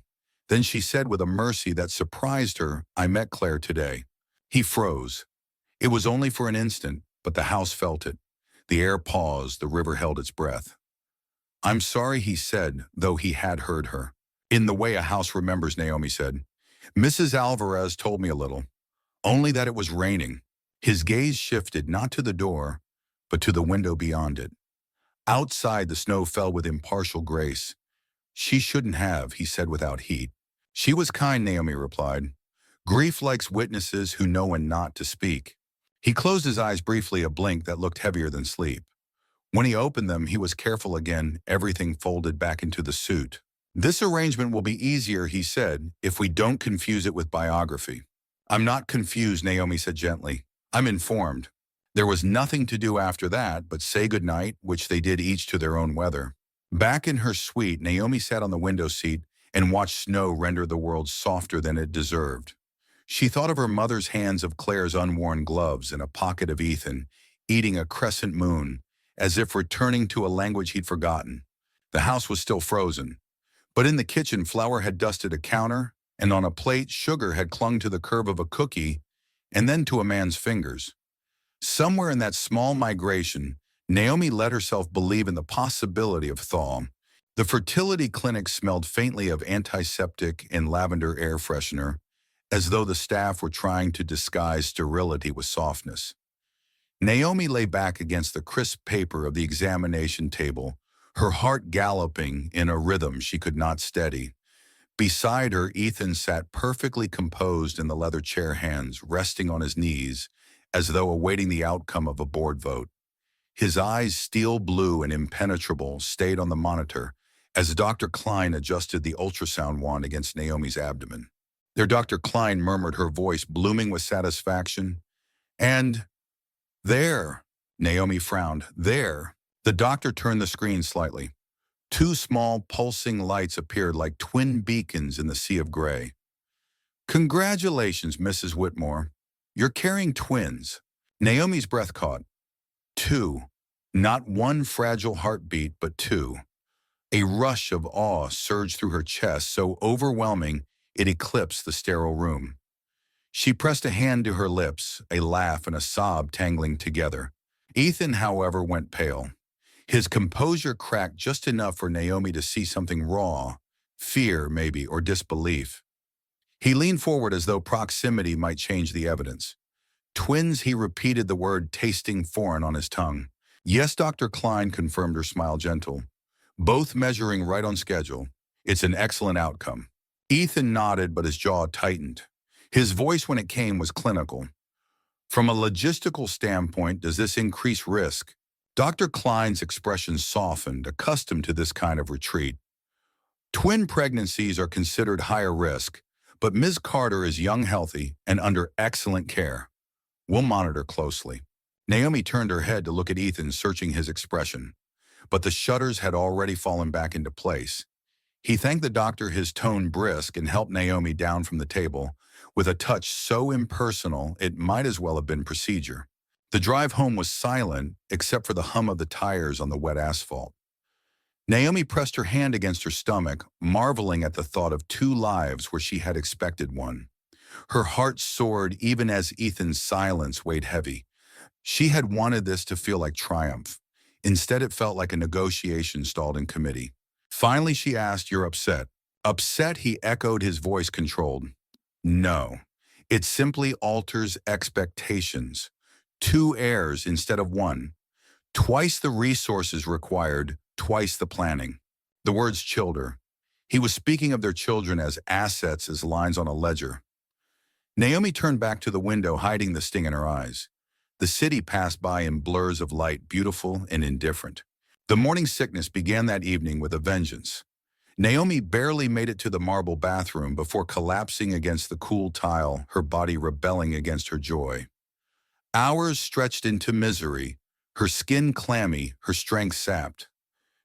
Then she said with a mercy that surprised her, I met Claire today. He froze. It was only for an instant, but the house felt it. The air paused, the river held its breath. I'm sorry, he said, though he had heard her. In the way a house remembers, Naomi said. Mrs. Alvarez told me a little. Only that it was raining. His gaze shifted not to the door, but to the window beyond it. Outside, the snow fell with impartial grace. She shouldn't have, he said without heat. She was kind, Naomi replied. Grief likes witnesses who know when not to speak. He closed his eyes briefly, a blink that looked heavier than sleep. When he opened them, he was careful again, everything folded back into the suit. This arrangement will be easier, he said, if we don't confuse it with biography. I'm not confused, Naomi said gently. I'm informed. There was nothing to do after that but say goodnight, which they did each to their own weather. Back in her suite, Naomi sat on the window seat and watched snow render the world softer than it deserved. She thought of her mother's hands, of Claire's unworn gloves, and a pocket of Ethan, eating a crescent moon, as if returning to a language he'd forgotten. The house was still frozen. But in the kitchen, flour had dusted a counter, and on a plate, sugar had clung to the curve of a cookie, and then to a man's fingers. Somewhere in that small migration, Naomi let herself believe in the possibility of thaw. The fertility clinic smelled faintly of antiseptic and lavender air freshener, as though the staff were trying to disguise sterility with softness. Naomi lay back against the crisp paper of the examination table, her heart galloping in a rhythm she could not steady. Beside her, Ethan sat perfectly composed in the leather chair, hands resting on his knees, as though awaiting the outcome of a board vote. His eyes, steel blue and impenetrable, stayed on the monitor as Dr. Klein adjusted the ultrasound wand against Naomi's abdomen. There, Dr. Klein murmured, her voice blooming with satisfaction. And there, Naomi frowned, there. The doctor turned the screen slightly. Two small, pulsing lights appeared like twin beacons in the sea of gray. Congratulations, Mrs. Whitmore. You're carrying twins. Naomi's breath caught. Two. Not one fragile heartbeat, but two. A rush of awe surged through her chest, so overwhelming it eclipsed the sterile room. She pressed a hand to her lips, a laugh and a sob tangling together. Ethan, however, went pale. His composure cracked just enough for Naomi to see something raw, fear maybe, or disbelief. He leaned forward as though proximity might change the evidence. Twins, he repeated, the word tasting foreign on his tongue. Yes, Dr. Klein confirmed, her smile gentle. Both measuring right on schedule. It's an excellent outcome. Ethan nodded, but his jaw tightened. His voice when it came was clinical. From a logistical standpoint, does this increase risk? Dr. Klein's expression softened, accustomed to this kind of retreat. Twin pregnancies are considered higher risk, but Ms. Carter is young, healthy, and under excellent care. We'll monitor closely. Naomi turned her head to look at Ethan, searching his expression, but the shutters had already fallen back into place. He thanked the doctor, his tone brisk, and helped Naomi down from the table, with a touch so impersonal it might as well have been procedure. The drive home was silent, except for the hum of the tires on the wet asphalt. Naomi pressed her hand against her stomach, marveling at the thought of two lives where she had expected one. Her heart soared even as Ethan's silence weighed heavy. She had wanted this to feel like triumph. Instead, it felt like a negotiation stalled in committee. Finally, she asked, "You're upset?" "Upset?" he echoed, his voice controlled. "No. It simply alters expectations. Two heirs instead of one. Twice the resources required, twice the planning." The words chilled her. He was speaking of their children as assets, as lines on a ledger. Naomi turned back to the window, hiding the sting in her eyes. The city passed by in blurs of light, beautiful and indifferent. The morning sickness began that evening with a vengeance. Naomi barely made it to the marble bathroom before collapsing against the cool tile, her body rebelling against her joy. Hours stretched into misery, her skin clammy, her strength sapped.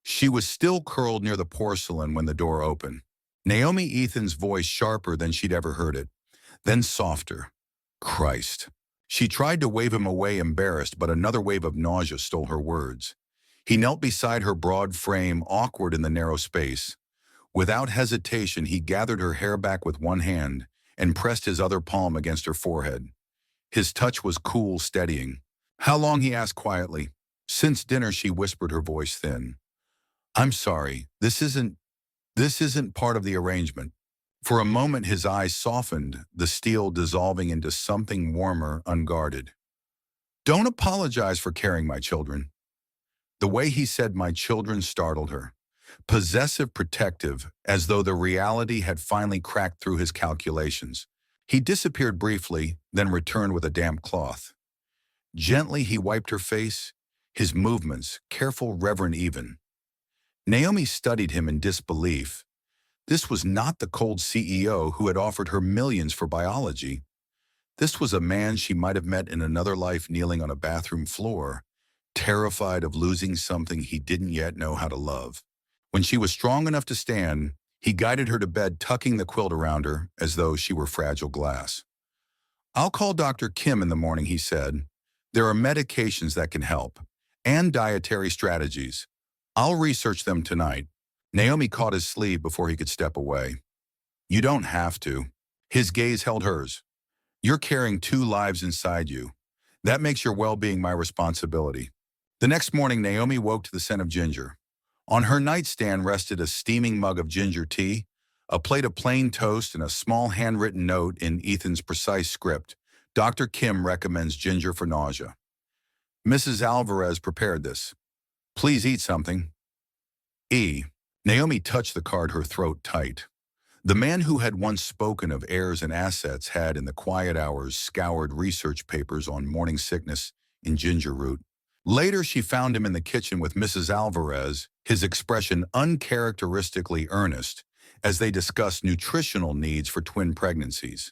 She was still curled near the porcelain when the door opened. Naomi, Ethan's voice sharper than she'd ever heard it, then softer. Christ. She tried to wave him away, embarrassed, but another wave of nausea stole her words. He knelt beside her broad frame, awkward in the narrow space. Without hesitation, he gathered her hair back with one hand and pressed his other palm against her forehead. His touch was cool, steadying. "How long?" he asked quietly. "Since dinner," she whispered, her voice thin. "I'm sorry. This isn't part of the arrangement." For a moment his eyes softened, the steel dissolving into something warmer, unguarded. "Don't apologize for carrying my children." The way he said "my children" startled her. Possessive, protective, as though the reality had finally cracked through his calculations. He disappeared briefly, then returned with a damp cloth. Gently he wiped her face, his movements, careful, reverent even. Naomi studied him in disbelief. This was not the cold CEO who had offered her millions for biology. This was a man she might have met in another life, kneeling on a bathroom floor, terrified of losing something he didn't yet know how to love. When she was strong enough to stand, he guided her to bed, tucking the quilt around her as though she were fragile glass. "I'll call Dr. Kim in the morning," he said. "There are medications that can help, and dietary strategies. I'll research them tonight." Naomi caught his sleeve before he could step away. "You don't have to." His gaze held hers. "You're carrying two lives inside you. That makes your well-being my responsibility." The next morning, Naomi woke to the scent of ginger. On her nightstand rested a steaming mug of ginger tea, a plate of plain toast, and a small handwritten note in Ethan's precise script. "Dr. Kim recommends ginger for nausea. Mrs. Alvarez prepared this. Please eat something. E." Naomi touched the card, her throat tight. The man who had once spoken of heirs and assets had, in the quiet hours, scoured research papers on morning sickness in ginger root. Later, she found him in the kitchen with Mrs. Alvarez, his expression uncharacteristically earnest, as they discussed nutritional needs for twin pregnancies.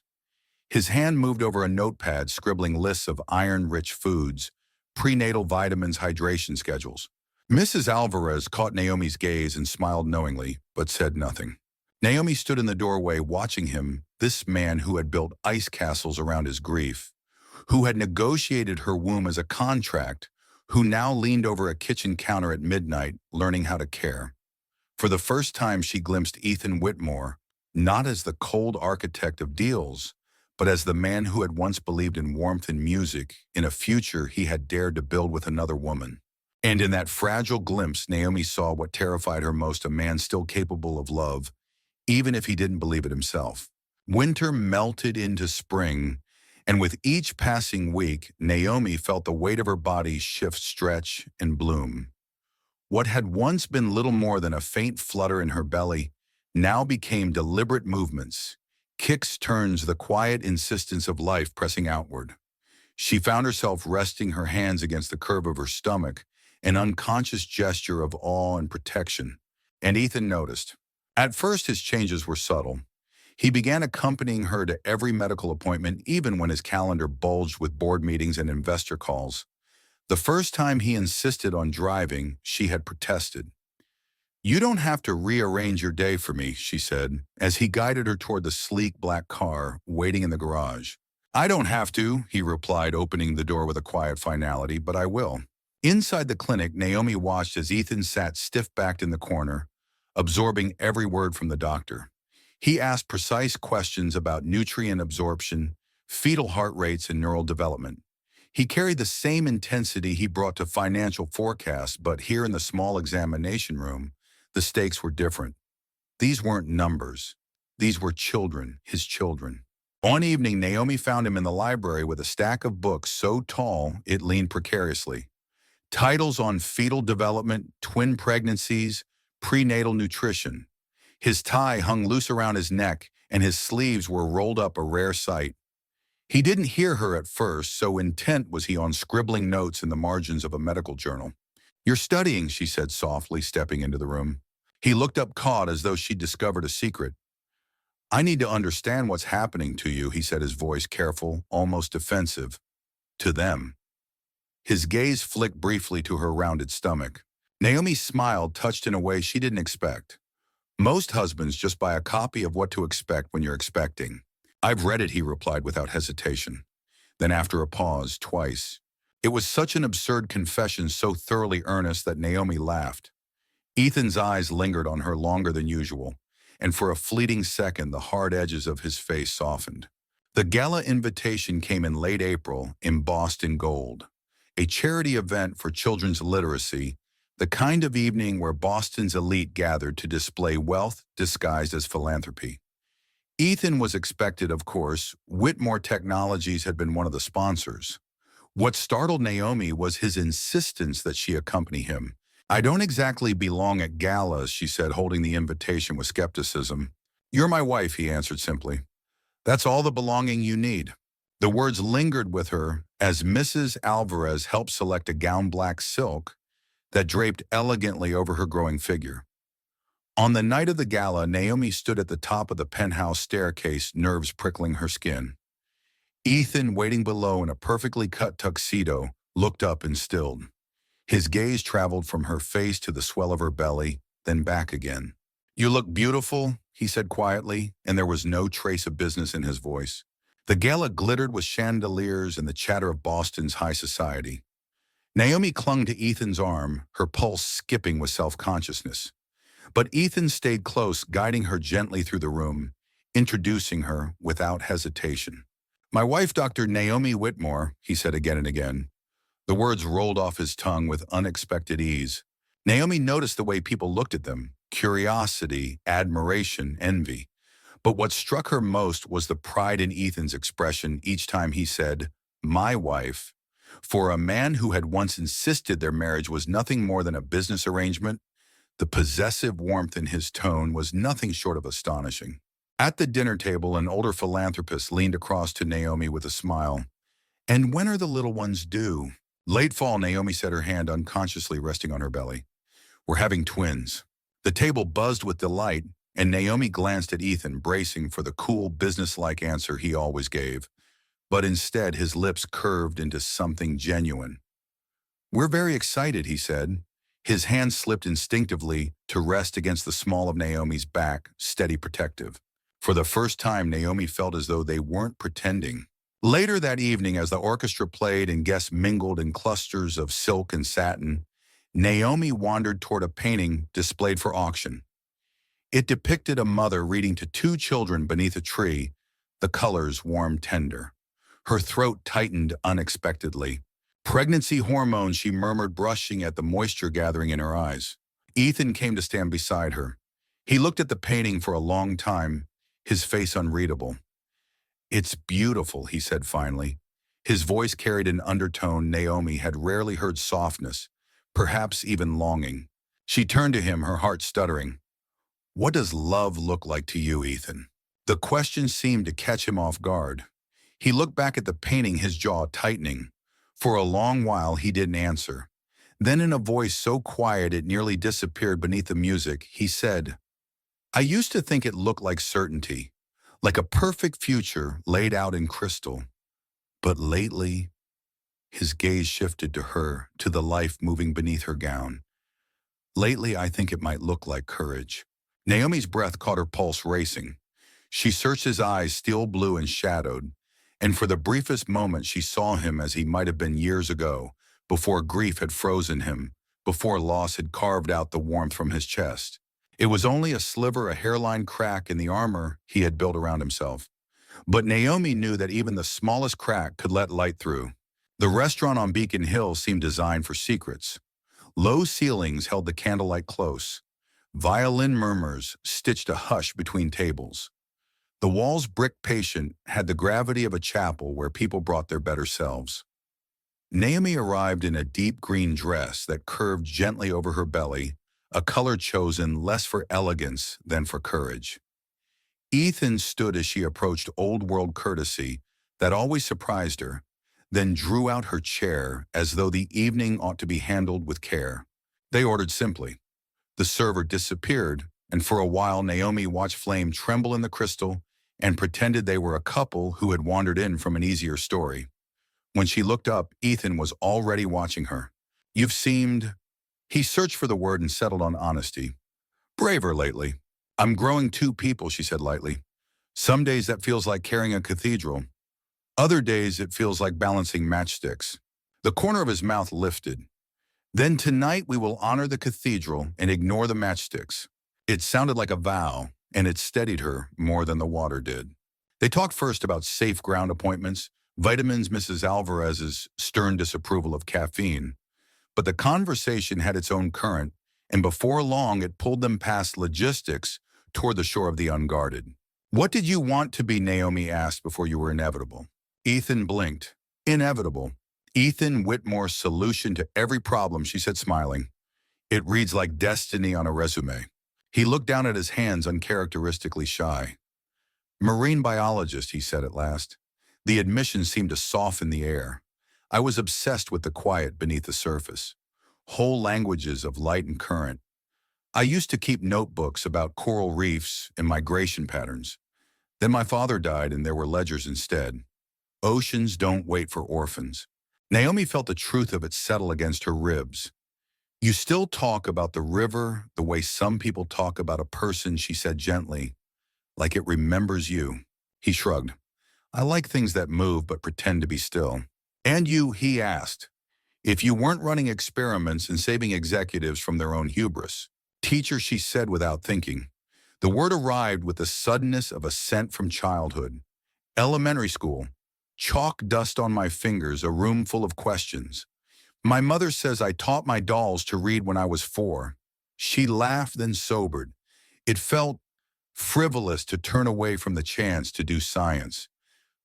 His hand moved over a notepad, scribbling lists of iron-rich foods, prenatal vitamins, hydration schedules. Mrs. Alvarez caught Naomi's gaze and smiled knowingly, but said nothing. Naomi stood in the doorway watching him, this man who had built ice castles around his grief, who had negotiated her womb as a contract, who now leaned over a kitchen counter at midnight, learning how to care. For the first time, she glimpsed Ethan Whitmore, not as the cold architect of deals, but as the man who had once believed in warmth and music, in a future he had dared to build with another woman. And in that fragile glimpse, Naomi saw what terrified her most: a man still capable of love, even if he didn't believe it himself. Winter melted into spring, and with each passing week, Naomi felt the weight of her body shift, stretch, and bloom. What had once been little more than a faint flutter in her belly now became deliberate movements, kicks, turns, the quiet insistence of life pressing outward. She found herself resting her hands against the curve of her stomach, an unconscious gesture of awe and protection. And Ethan noticed. At first, his changes were subtle. He began accompanying her to every medical appointment, even when his calendar bulged with board meetings and investor calls. The first time he insisted on driving, she had protested. "You don't have to rearrange your day for me," she said, as he guided her toward the sleek black car waiting in the garage. "I don't have to," he replied, opening the door with a quiet finality, "but I will." Inside the clinic, Naomi watched as Ethan sat stiff-backed in the corner, absorbing every word from the doctor. He asked precise questions about nutrient absorption, fetal heart rates, and neural development. He carried the same intensity he brought to financial forecasts, but here in the small examination room, the stakes were different. These weren't numbers. These were children, his children. One evening, Naomi found him in the library with a stack of books so tall it leaned precariously. Titles on fetal development, twin pregnancies, prenatal nutrition. His tie hung loose around his neck, and his sleeves were rolled up, a rare sight. He didn't hear her at first, so intent was he on scribbling notes in the margins of a medical journal. "You're studying," she said softly, stepping into the room. He looked up, caught as though she'd discovered a secret. "I need to understand what's happening to you," he said, his voice careful, almost defensive. "To them." His gaze flicked briefly to her rounded stomach. Naomi smiled, touched in a way she didn't expect. "Most husbands just buy a copy of What to Expect When You're Expecting." "I've read it," he replied without hesitation. Then after a pause, twice. It was such an absurd confession, so thoroughly earnest that Naomi laughed. Ethan's eyes lingered on her longer than usual, and for a fleeting second the hard edges of his face softened. The gala invitation came in late April, embossed in gold. A charity event for children's literacy, the kind of evening where Boston's elite gathered to display wealth disguised as philanthropy. Ethan was expected, of course. Whitmore Technologies had been one of the sponsors. What startled Naomi was his insistence that she accompany him. "I don't exactly belong at galas," she said, holding the invitation with skepticism. "You're my wife," he answered simply. "That's all the belonging you need." The words lingered with her as Mrs. Alvarez helped select a gown black silk that draped elegantly over her growing figure. On the night of the gala, Naomi stood at the top of the penthouse staircase, nerves prickling her skin. Ethan, waiting below in a perfectly cut tuxedo, looked up and stilled. His gaze traveled from her face to the swell of her belly, then back again. "You look beautiful," he said quietly, and there was no trace of business in his voice. The gala glittered with chandeliers and the chatter of Boston's high society. Naomi clung to Ethan's arm, her pulse skipping with self-consciousness. But Ethan stayed close, guiding her gently through the room, introducing her without hesitation. "My wife, Dr. Naomi Whitmore," he said again and again. The words rolled off his tongue with unexpected ease. Naomi noticed the way people looked at them: curiosity, admiration, envy. But what struck her most was the pride in Ethan's expression each time he said, "My wife." For a man who had once insisted their marriage was nothing more than a business arrangement, the possessive warmth in his tone was nothing short of astonishing. At the dinner table, an older philanthropist leaned across to Naomi with a smile. "And when are the little ones due?" "Late fall," Naomi said, her hand unconsciously resting on her belly. "We're having twins." The table buzzed with delight, and Naomi glanced at Ethan, bracing for the cool, businesslike answer he always gave. But instead, his lips curved into something genuine. "We're very excited," he said. His hand slipped instinctively to rest against the small of Naomi's back, steady, protective. For the first time, Naomi felt as though they weren't pretending. Later that evening, as the orchestra played and guests mingled in clusters of silk and satin, Naomi wandered toward a painting displayed for auction. It depicted a mother reading to two children beneath a tree, the colors warm, tender. Her throat tightened unexpectedly. "Pregnancy hormones," she murmured, brushing at the moisture gathering in her eyes. Ethan came to stand beside her. He looked at the painting for a long time, his face unreadable. "It's beautiful," he said finally. His voice carried an undertone Naomi had rarely heard: softness, perhaps even longing. She turned to him, her heart stuttering. "What does love look like to you, Ethan?" The question seemed to catch him off guard. He looked back at the painting, his jaw tightening. For a long while, he didn't answer. Then in a voice so quiet it nearly disappeared beneath the music, he said, "I used to think it looked like certainty, like a perfect future laid out in crystal. But lately," his gaze shifted to her, to the life moving beneath her gown. "Lately, I think it might look like courage." Naomi's breath caught her pulse racing. She searched his eyes, steel blue and shadowed, and for the briefest moment she saw him as he might have been years ago, before grief had frozen him, before loss had carved out the warmth from his chest. It was only a sliver, a hairline crack in the armor he had built around himself. But Naomi knew that even the smallest crack could let light through. The restaurant on Beacon Hill seemed designed for secrets. Low ceilings held the candlelight close. Violin murmurs stitched a hush between tables. The walls, brick patient, had the gravity of a chapel where people brought their better selves. Naomi arrived in a deep green dress that curved gently over her belly, a color chosen less for elegance than for courage. Ethan stood as she approached old-world courtesy that always surprised her, then drew out her chair as though the evening ought to be handled with care. They ordered simply. The server disappeared, and for a while Naomi watched flame tremble in the crystal and pretended they were a couple who had wandered in from an easier story. When she looked up, Ethan was already watching her. "You've seemed—" He searched for the word and settled on honesty. "Braver lately." "I'm growing two people," she said lightly. "Some days that feels like carrying a cathedral. Other days it feels like balancing matchsticks." The corner of his mouth lifted. "Then tonight we will honor the cathedral and ignore the matchsticks." It sounded like a vow, and it steadied her more than the water did. They talked first about safe ground appointments, vitamins, Mrs. Alvarez's stern disapproval of caffeine. But the conversation had its own current, and before long it pulled them past logistics toward the shore of the unguarded. "What did you want to be?" Naomi asked before you were inevitable. Ethan blinked. "Inevitable. Ethan Whitmore's solution to every problem," she said, smiling. "It reads like destiny on a resume." He looked down at his hands, uncharacteristically shy. "Marine biologist," he said at last. The admission seemed to soften the air. "I was obsessed with the quiet beneath the surface. Whole languages of light and current. I used to keep notebooks about coral reefs and migration patterns. Then my father died and there were ledgers instead. Oceans don't wait for orphans." Naomi felt the truth of it settle against her ribs. "You still talk about the river the way some people talk about a person," she said gently, "like it remembers you." He shrugged. "I like things that move but pretend to be still." "And you," he asked, "if you weren't running experiments and saving executives from their own hubris." "Teacher," she said without thinking. The word arrived with the suddenness of a scent from childhood. "Elementary school. Chalk dust on my fingers, a room full of questions. My mother says I taught my dolls to read when I was 4. She laughed, then sobered. It felt frivolous to turn away from the chance to do science,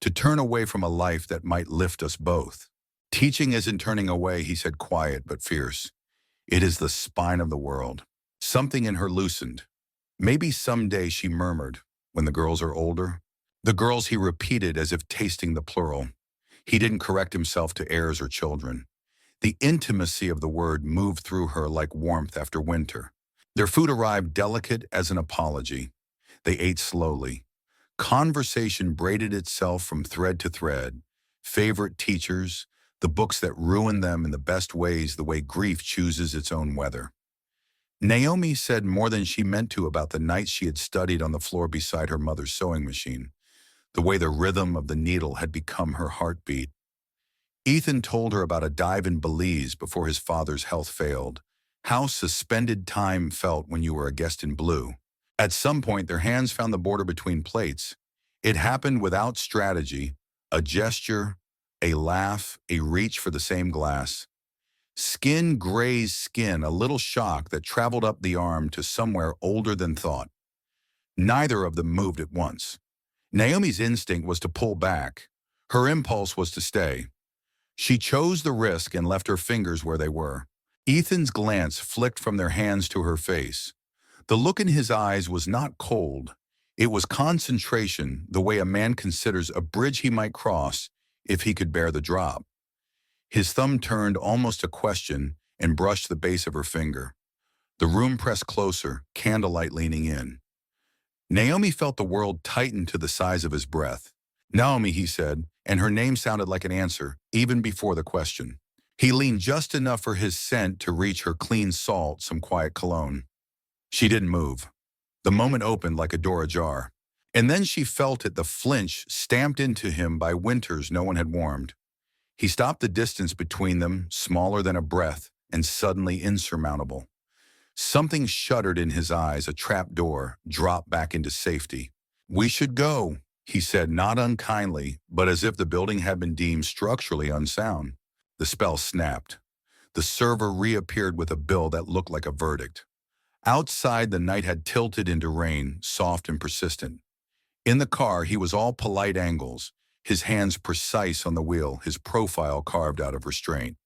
to turn away from a life that might lift us both. "Teaching isn't turning away," he said, quiet but fierce. "It is the spine of the world." Something in her loosened. "Maybe someday," she murmured, "when the girls are older." The girls, he repeated as if tasting the plural. He didn't correct himself to heirs or children. The intimacy of the word moved through her like warmth after winter. Their food arrived delicate as an apology. They ate slowly. Conversation braided itself from thread to thread. Favorite teachers, the books that ruined them in the best ways, the way grief chooses its own weather. Naomi said more than she meant to about the nights she had studied on the floor beside her mother's sewing machine, the way the rhythm of the needle had become her heartbeat. Ethan told her about a dive in Belize before his father's health failed, how suspended time felt when you were a guest in blue. At some point, their hands found the border between plates. It happened without strategy, a gesture, a laugh, a reach for the same glass. Skin grazed skin, a little shock that traveled up the arm to somewhere older than thought. Neither of them moved at once. Naomi's instinct was to pull back. Her impulse was to stay. She chose the risk and left her fingers where they were. Ethan's glance flicked from their hands to her face. The look in his eyes was not cold. It was concentration, the way a man considers a bridge he might cross if he could bear the drop. His thumb turned almost a question and brushed the base of her finger. The room pressed closer, candlelight leaning in. Naomi felt the world tighten to the size of his breath. Naomi, he said, and her name sounded like an answer, even before the question. He leaned just enough for his scent to reach her clean salt, some quiet cologne. She didn't move. The moment opened like a door ajar. And then she felt it, the flinch stamped into him by winters no one had warmed. He stopped the distance between them, smaller than a breath, and suddenly insurmountable. Something shuddered in his eyes, a trap door, dropped back into safety. "We should go," he said, not unkindly, but as if the building had been deemed structurally unsound. The spell snapped. The server reappeared with a bill that looked like a verdict. Outside, the night had tilted into rain, soft and persistent. In the car, he was all polite angles, his hands precise on the wheel, his profile carved out of restraint.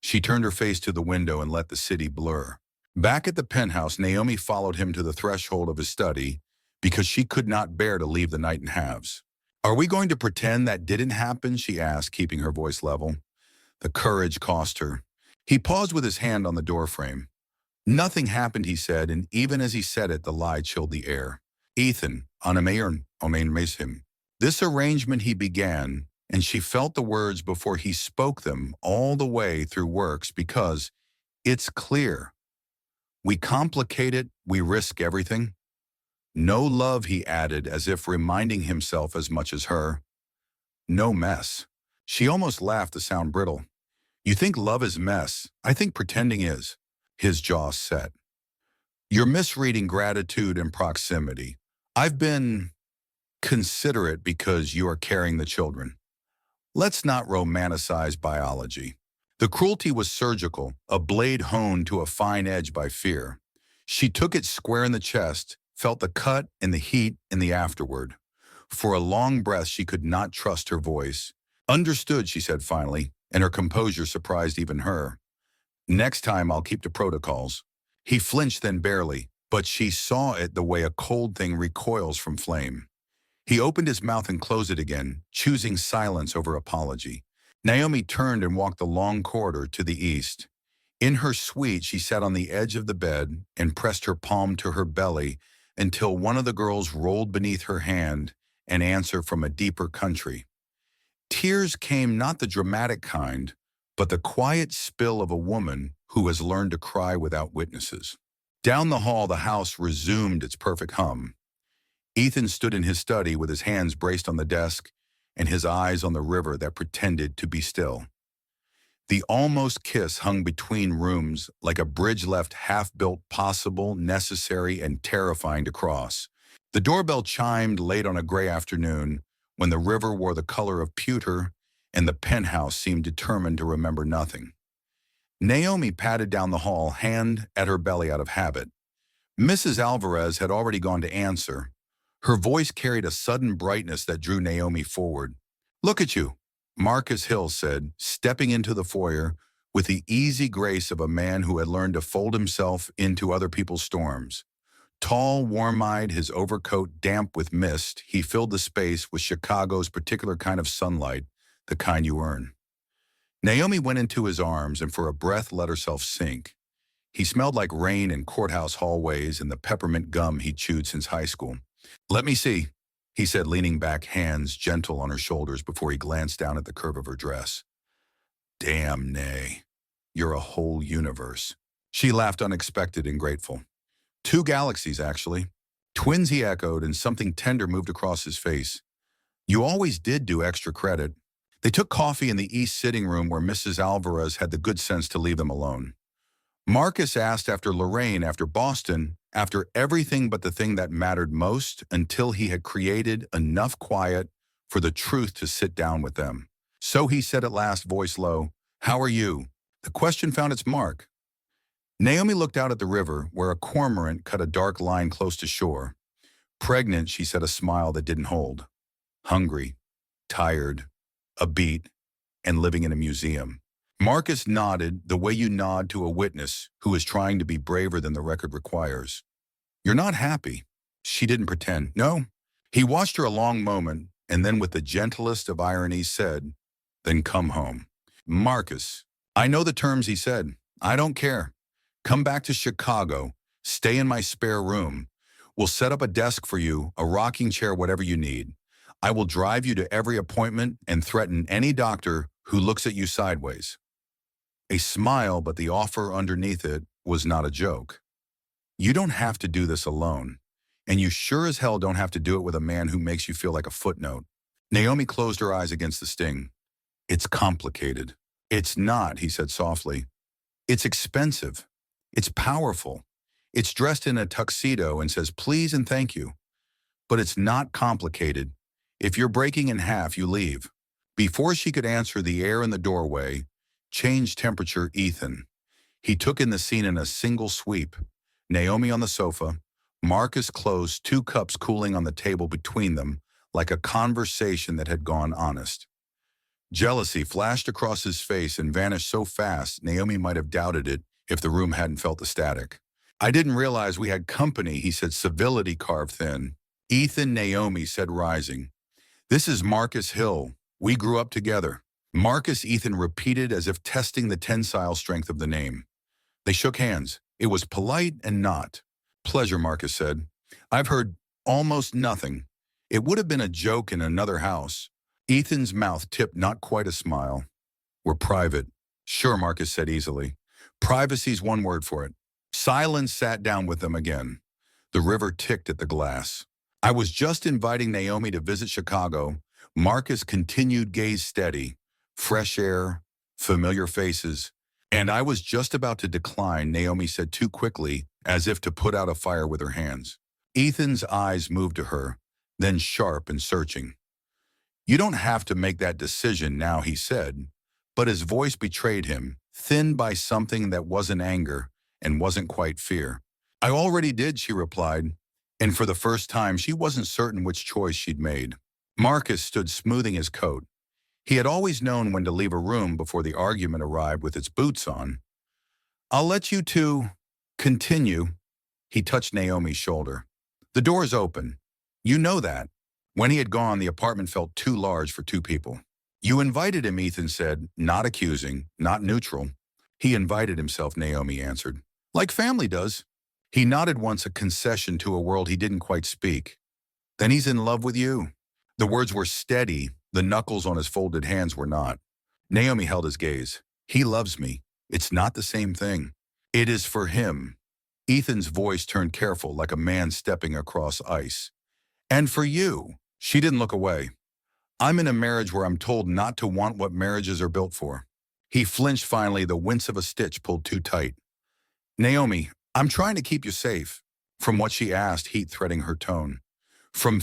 She turned her face to the window and let the city blur. Back at the penthouse, Naomi followed him to the threshold of his study because she could not bear to leave the night in halves. "Are we going to pretend that didn't happen?" she asked, keeping her voice level. The courage cost her. He paused with his hand on the doorframe. "Nothing happened," he said, and even as he said it, the lie chilled the air. "Ethan, him." This arrangement he began, and she felt the words before he spoke them all the way through works because it's clear. "We complicate it, we risk everything." "No love," he added, as if reminding himself as much as her. "No mess." She almost laughed to sound brittle. "You think love is mess. I think pretending is." His jaw set. "You're misreading gratitude and proximity. I've been considerate because you are carrying the children. Let's not romanticize biology." The cruelty was surgical, a blade honed to a fine edge by fear. She took it square in the chest, felt the cut and the heat and the afterward. For a long breath, she could not trust her voice. "Understood," she said finally, and her composure surprised even her. "Next time I'll keep to protocols." He flinched then barely, but she saw it the way a cold thing recoils from flame. He opened his mouth and closed it again, choosing silence over apology. Naomi turned and walked the long corridor to the east. In her suite, she sat on the edge of the bed and pressed her palm to her belly until one of the girls rolled beneath her hand an answer from a deeper country. Tears came, not the dramatic kind, but the quiet spill of a woman who has learned to cry without witnesses. Down the hall, the house resumed its perfect hum. Ethan stood in his study with his hands braced on the desk and his eyes on the river that pretended to be still. The almost kiss hung between rooms like a bridge left half-built, possible, necessary, and terrifying to cross. The doorbell chimed late on a gray afternoon when the river wore the color of pewter and the penthouse seemed determined to remember nothing. Naomi padded down the hall, hand at her belly out of habit. Mrs. Alvarez had already gone to answer. Her voice carried a sudden brightness that drew Naomi forward. "Look at you," Marcus Hill said, stepping into the foyer with the easy grace of a man who had learned to fold himself into other people's storms. Tall, warm-eyed, his overcoat damp with mist, he filled the space with Chicago's particular kind of sunlight, the kind you earn. Naomi went into his arms and for a breath let herself sink. He smelled like rain in courthouse hallways and the peppermint gum he'd chewed since high school. "Let me see," he said, leaning back, hands gentle on her shoulders before he glanced down at the curve of her dress. "Damn, Nay. You're a whole universe." She laughed, unexpected and grateful. "Two galaxies, actually." "Twins," he echoed, and something tender moved across his face. "You always did do extra credit." They took coffee in the east sitting room where Mrs. Alvarez had the good sense to leave them alone. Marcus asked after Lorraine, after Boston, after everything but the thing that mattered most until he had created enough quiet for the truth to sit down with them. So he said at last, voice low, "How are you?" The question found its mark. Naomi looked out at the river where a cormorant cut a dark line close to shore. Pregnant, she said, a smile that didn't hold. Hungry, tired, a beat, and living in a museum. Marcus nodded the way you nod to a witness who is trying to be braver than the record requires. You're not happy." She didn't pretend. "No." He watched her a long moment, and then with the gentlest of ironies said, "Then come home." "Marcus." I know the terms, he said. "I don't care. Come back to Chicago. Stay in my spare room. We'll set up a desk for you, a rocking chair, whatever you need. I will drive you to every appointment and threaten any doctor who looks at you sideways." A smile, but the offer underneath it was not a joke. "You don't have to do this alone. And you sure as hell don't have to do it with a man who makes you feel like a footnote." Naomi closed her eyes against the sting. "It's complicated." "It's not," he said softly. "It's expensive. It's powerful. It's dressed in a tuxedo and says please and thank you. But it's not complicated. If you're breaking in half, you leave." Before she could answer, the air in the doorway changed temperature. Ethan. He took in the scene in a single sweep. Naomi on the sofa, Marcus close, 2 cups cooling on the table between them, like a conversation that had gone honest. Jealousy flashed across his face and vanished so fast Naomi might have doubted it if the room hadn't felt the static. "I didn't realize we had company," he said, civility carved thin. "Ethan," Naomi said, rising. "This is Marcus Hill. We grew up together." "Marcus," Ethan repeated as if testing the tensile strength of the name. They shook hands. It was polite and not. "Pleasure," Marcus said. "I've heard almost nothing. It would have been a joke in another house." Ethan's mouth tipped not quite a smile. "We're private." "Sure," Marcus said easily. "Privacy's one word for it." Silence sat down with them again. The river ticked at the glass. "I was just inviting Naomi to visit Chicago." Marcus continued, gaze steady. "Fresh air, familiar faces." "And I was just about to decline," Naomi said too quickly, as if to put out a fire with her hands. Ethan's eyes moved to her, then sharp and searching. "You don't have to make that decision now," he said, but his voice betrayed him, thinned by something that wasn't anger and wasn't quite fear. "I already did," she replied, and for the first time she wasn't certain which choice she'd made. Marcus stood smoothing his coat. He had always known when to leave a room before the argument arrived with its boots on. "I'll let you two continue." He touched Naomi's shoulder. "The door's open. You know that." When he had gone, the apartment felt too large for 2 people. "You invited him," Ethan said, not accusing, not neutral. "He invited himself," Naomi answered. "Like family does." He nodded once, a concession to a world he didn't quite speak. "Then he's in love with you." The words were steady, the knuckles on his folded hands were not. Naomi held his gaze. "He loves me. It's not the same thing." "It is for him." Ethan's voice turned careful, like a man stepping across ice. "And for you." She didn't look away. "I'm in a marriage where I'm told not to want what marriages are built for." He flinched finally, the wince of a stitch pulled too tight. "Naomi, I'm trying to keep you safe." From what she asked, heat threading her tone. "From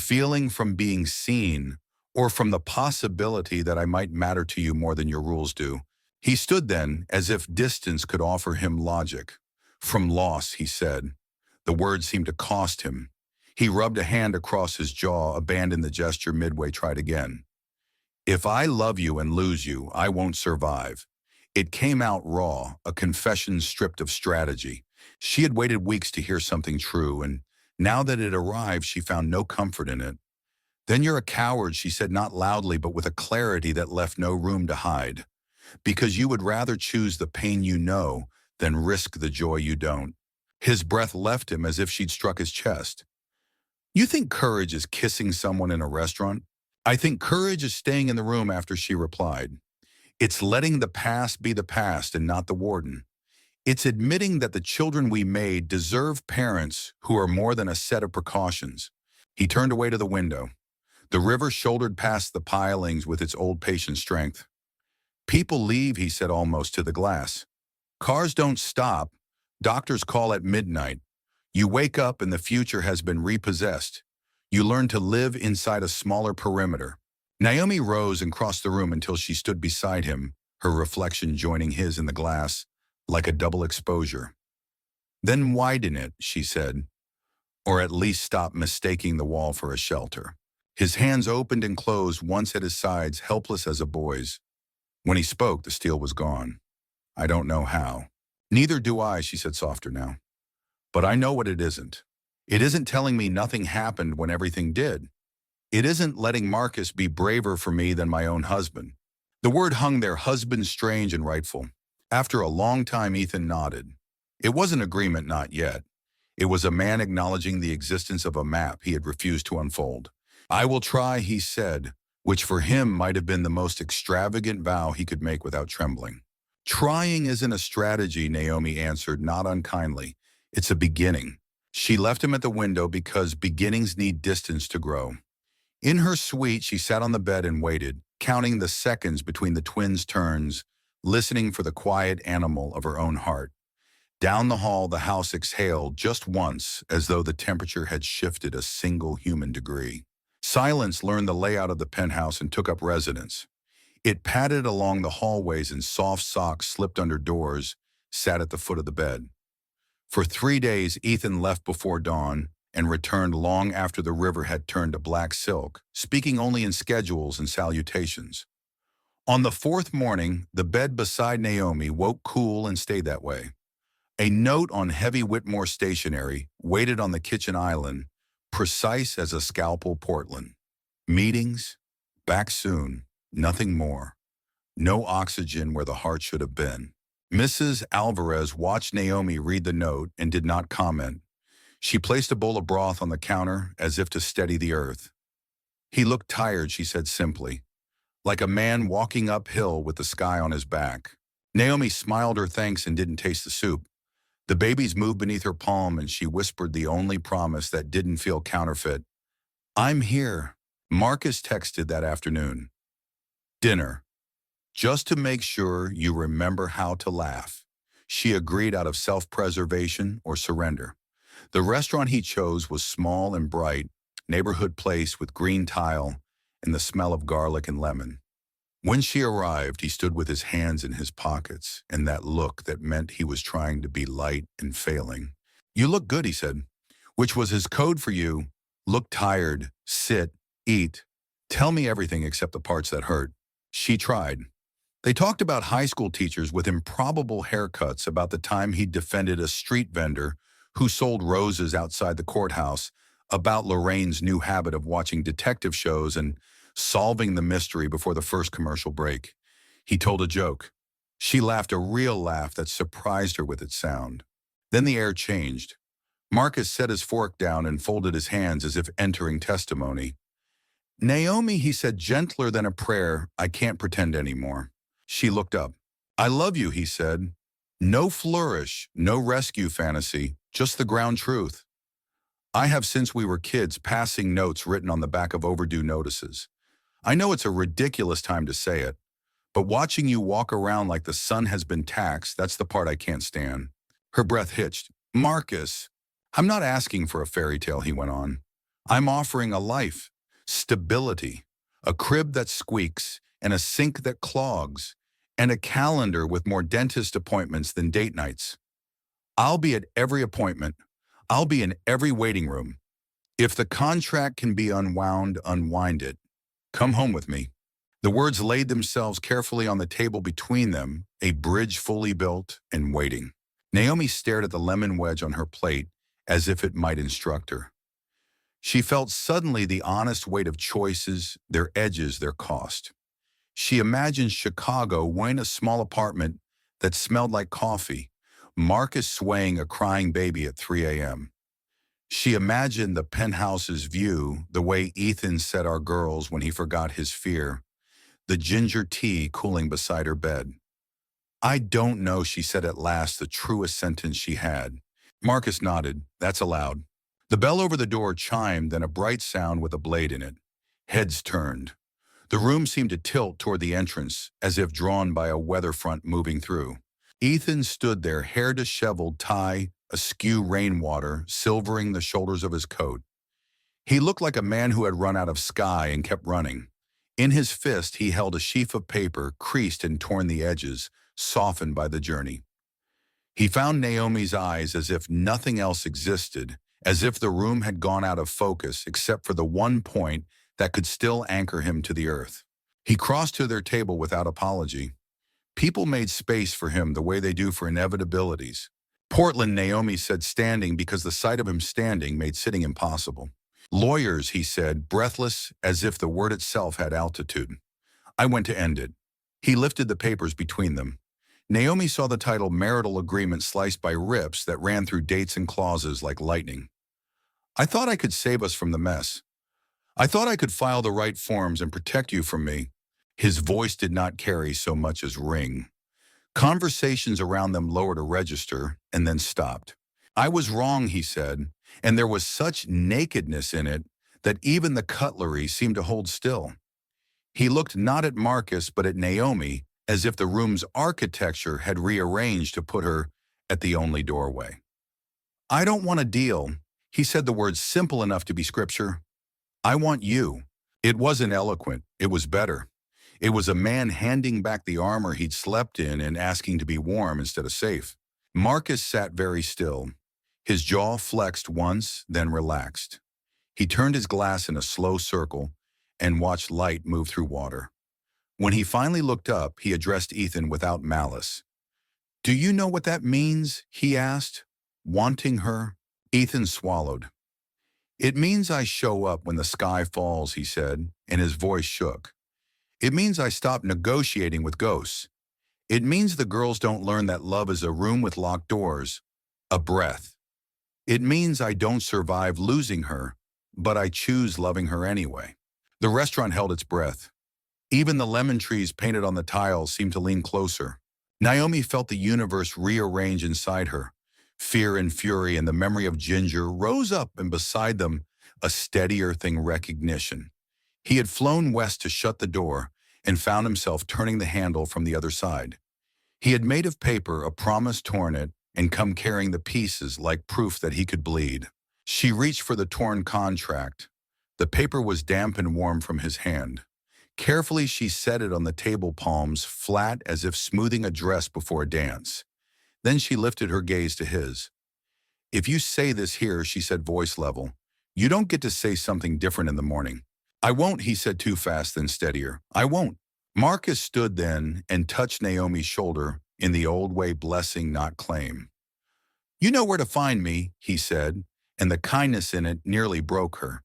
being seen, or from the possibility that I might matter to you more than your rules do." He stood then, as if distance could offer him logic. "From loss," he said. The words seemed to cost him. He rubbed a hand across his jaw, abandoned the gesture midway, tried again. "If I love you and lose you, I won't survive." It came out raw, a confession stripped of strategy. She had waited weeks to hear something true, and now that it arrived, she found no comfort in it. "Then you're a coward," she said, not loudly, but with a clarity that left no room to hide. "Because you would rather choose the pain you know than risk the joy you don't." His breath left him as if she'd struck his chest. "You think courage is kissing someone in a restaurant?" "I think courage is staying in the room," after she replied. "It's letting the past be the past and not the warden. It's admitting that the children we made deserve parents who are more than a set of precautions." He turned away to the window. The river shouldered past the pilings with its old patient strength. "People leave," he said almost to the glass. "Cars don't stop. Doctors call at midnight. You wake up and the future has been repossessed. You learn to live inside a smaller perimeter." Naomi rose and crossed the room until she stood beside him, her reflection joining his in the glass, like a double exposure. "Then widen it," she said, "or at least stop mistaking the wall for a shelter." His hands opened and closed, once at his sides, helpless as a boy's. When he spoke, the steel was gone. "I don't know how." "Neither do I," she said softer now. "But I know what it isn't. It isn't telling me nothing happened when everything did. It isn't letting Marcus be braver for me than my own husband. The word hung there, husband, strange and rightful. After a long time, Ethan nodded. It wasn't agreement, not yet. It was a man acknowledging the existence of a map he had refused to unfold. I will try, he said, which for him might have been the most extravagant vow he could make without trembling. Trying isn't a strategy, Naomi answered, not unkindly. It's a beginning. She left him at the window because beginnings need distance to grow. In her suite, she sat on the bed and waited, counting the seconds between the twins' turns, listening for the quiet animal of her own heart. Down the hall, the house exhaled just once, as though the temperature had shifted a single human degree. Silence learned the layout of the penthouse and took up residence. It padded along the hallways and soft socks slipped under doors, sat at the foot of the bed. For 3 days, Ethan left before dawn and returned long after the river had turned to black silk, speaking only in schedules and salutations. On the 4th morning, the bed beside Naomi woke cool and stayed that way. A note on heavy Whitmore stationery waited on the kitchen island, precise as a scalpel Portland. Meetings, back soon, nothing more. No oxygen where the heart should have been. Mrs. Alvarez watched Naomi read the note and did not comment. She placed a bowl of broth on the counter as if to steady the earth. He looked tired, she said simply, like a man walking uphill with the sky on his back. Naomi smiled her thanks and didn't taste the soup. The babies moved beneath her palm and she whispered the only promise that didn't feel counterfeit. I'm here. Marcus texted that afternoon. Dinner. Just to make sure you remember how to laugh. She agreed out of self-preservation or surrender. The restaurant he chose was small and bright, neighborhood place with green tile and the smell of garlic and lemon. When she arrived, he stood with his hands in his pockets and that look that meant he was trying to be light and failing. You look good, he said, which was his code for you. Look tired, sit, eat. Tell me everything except the parts that hurt. She tried. They talked about high school teachers with improbable haircuts, about the time he defended a street vendor who sold roses outside the courthouse, about Lorraine's new habit of watching detective shows and solving the mystery before the first commercial break. He told a joke. She laughed, a real laugh that surprised her with its sound. Then the air changed. Marcus set his fork down and folded his hands as if entering testimony. Naomi, he said, gentler than a prayer, I can't pretend anymore. She looked up. I love you, he said. No flourish, no rescue fantasy, just the ground truth. I have since we were kids passing notes written on the back of overdue notices. I know it's a ridiculous time to say it, but watching you walk around like the sun has been taxed, that's the part I can't stand. Her breath hitched. Marcus, I'm not asking for a fairy tale, he went on. I'm offering a life, stability, a crib that squeaks, and a sink that clogs, and a calendar with more dentist appointments than date nights. I'll be at every appointment. I'll be in every waiting room. If the contract can be unwound, unwind it. Come home with me. The words laid themselves carefully on the table between them, a bridge fully built and waiting. Naomi stared at the lemon wedge on her plate as if it might instruct her. She felt suddenly the honest weight of choices, their edges, their cost. She imagined Chicago weighing a small apartment that smelled like coffee, Marcus swaying a crying baby at 3 a.m. She imagined the penthouse's view, the way Ethan set our girls when he forgot his fear, the ginger tea cooling beside her bed. I don't know, she said at last, the truest sentence she had. Marcus nodded. That's allowed. The bell over the door chimed, then a bright sound with a blade in it. Heads turned. The room seemed to tilt toward the entrance, as if drawn by a weather front moving through. Ethan stood there, hair disheveled, tie askew, rainwater silvering the shoulders of his coat. He looked like a man who had run out of sky and kept running. In his fist he held a sheaf of paper, creased and torn the edges, softened by the journey. He found Naomi's eyes as if nothing else existed, as if the room had gone out of focus except for the one point that could still anchor him to the earth. He crossed to their table without apology. People made space for him the way they do for inevitabilities. Portland, Naomi said, standing, because the sight of him standing made sitting impossible. Lawyers, he said, breathless, as if the word itself had altitude. I went to end it. He lifted the papers between them. Naomi saw the title Marital Agreement sliced by rips that ran through dates and clauses like lightning. I thought I could save us from the mess. I thought I could file the right forms and protect you from me. His voice did not carry so much as ring. Conversations around them lowered a register and then stopped. I was wrong, he said, and there was such nakedness in it that even the cutlery seemed to hold still. He looked not at Marcus but at Naomi, as if the room's architecture had rearranged to put her at the only doorway. I don't want a deal. He said the words simple enough to be scripture. I want you. It wasn't eloquent. It was better. It was a man handing back the armor he'd slept in and asking to be warm instead of safe. Marcus sat very still. His jaw flexed once, then relaxed. He turned his glass in a slow circle and watched light move through water. When he finally looked up, he addressed Ethan without malice. Do you know what that means? He asked. Wanting her? Ethan swallowed. It means I show up when the sky falls, he said, and his voice shook. It means I stop negotiating with ghosts. It means the girls don't learn that love is a room with locked doors, a breath. It means I don't survive losing her, but I choose loving her anyway. The restaurant held its breath. Even the lemon trees painted on the tiles seemed to lean closer. Naomi felt the universe rearrange inside her. Fear and fury and the memory of Ginger rose up, and beside them, a steady earthing recognition. He had flown west to shut the door and found himself turning the handle from the other side. He had made of paper a promise torn it and come carrying the pieces like proof that he could bleed. She reached for the torn contract. The paper was damp and warm from his hand. Carefully, she set it on the table palms, flat as if smoothing a dress before a dance. Then she lifted her gaze to his. If you say this here, she said, voice level, you don't get to say something different in the morning. I won't, he said, too fast, then steadier. I won't. Marcus stood then and touched Naomi's shoulder in the old way, blessing, not claim. You know where to find me, he said, and the kindness in it nearly broke her.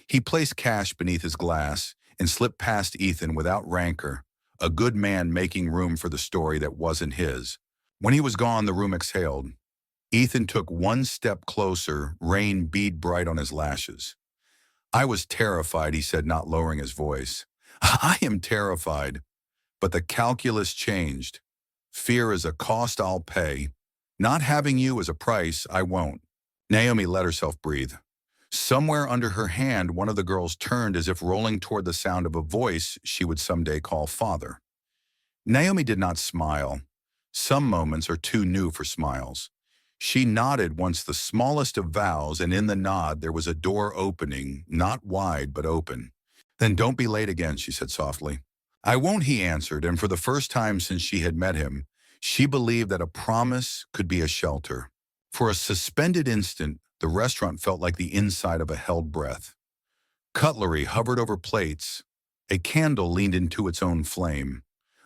He placed cash beneath his glass and slipped past Ethan without rancor, a good man making room for the story that wasn't his. When he was gone, the room exhaled. Ethan took one step closer, rain bead bright on his lashes. I was terrified, he said, not lowering his voice. I am terrified. But the calculus changed. Fear is a cost I'll pay. Not having you is a price I won't. Naomi let herself breathe. Somewhere under her hand, one of the girls turned as if rolling toward the sound of a voice she would someday call father. Naomi did not smile. Some moments are too new for smiles. She nodded once the smallest of vows, and in the nod there was a door opening, not wide but open. Then don't be late again, she said softly. I won't, he answered, and for the first time since she had met him, she believed that a promise could be a shelter. For a suspended instant, the restaurant felt like the inside of a held breath. Cutlery hovered over plates. A candle leaned into its own flame.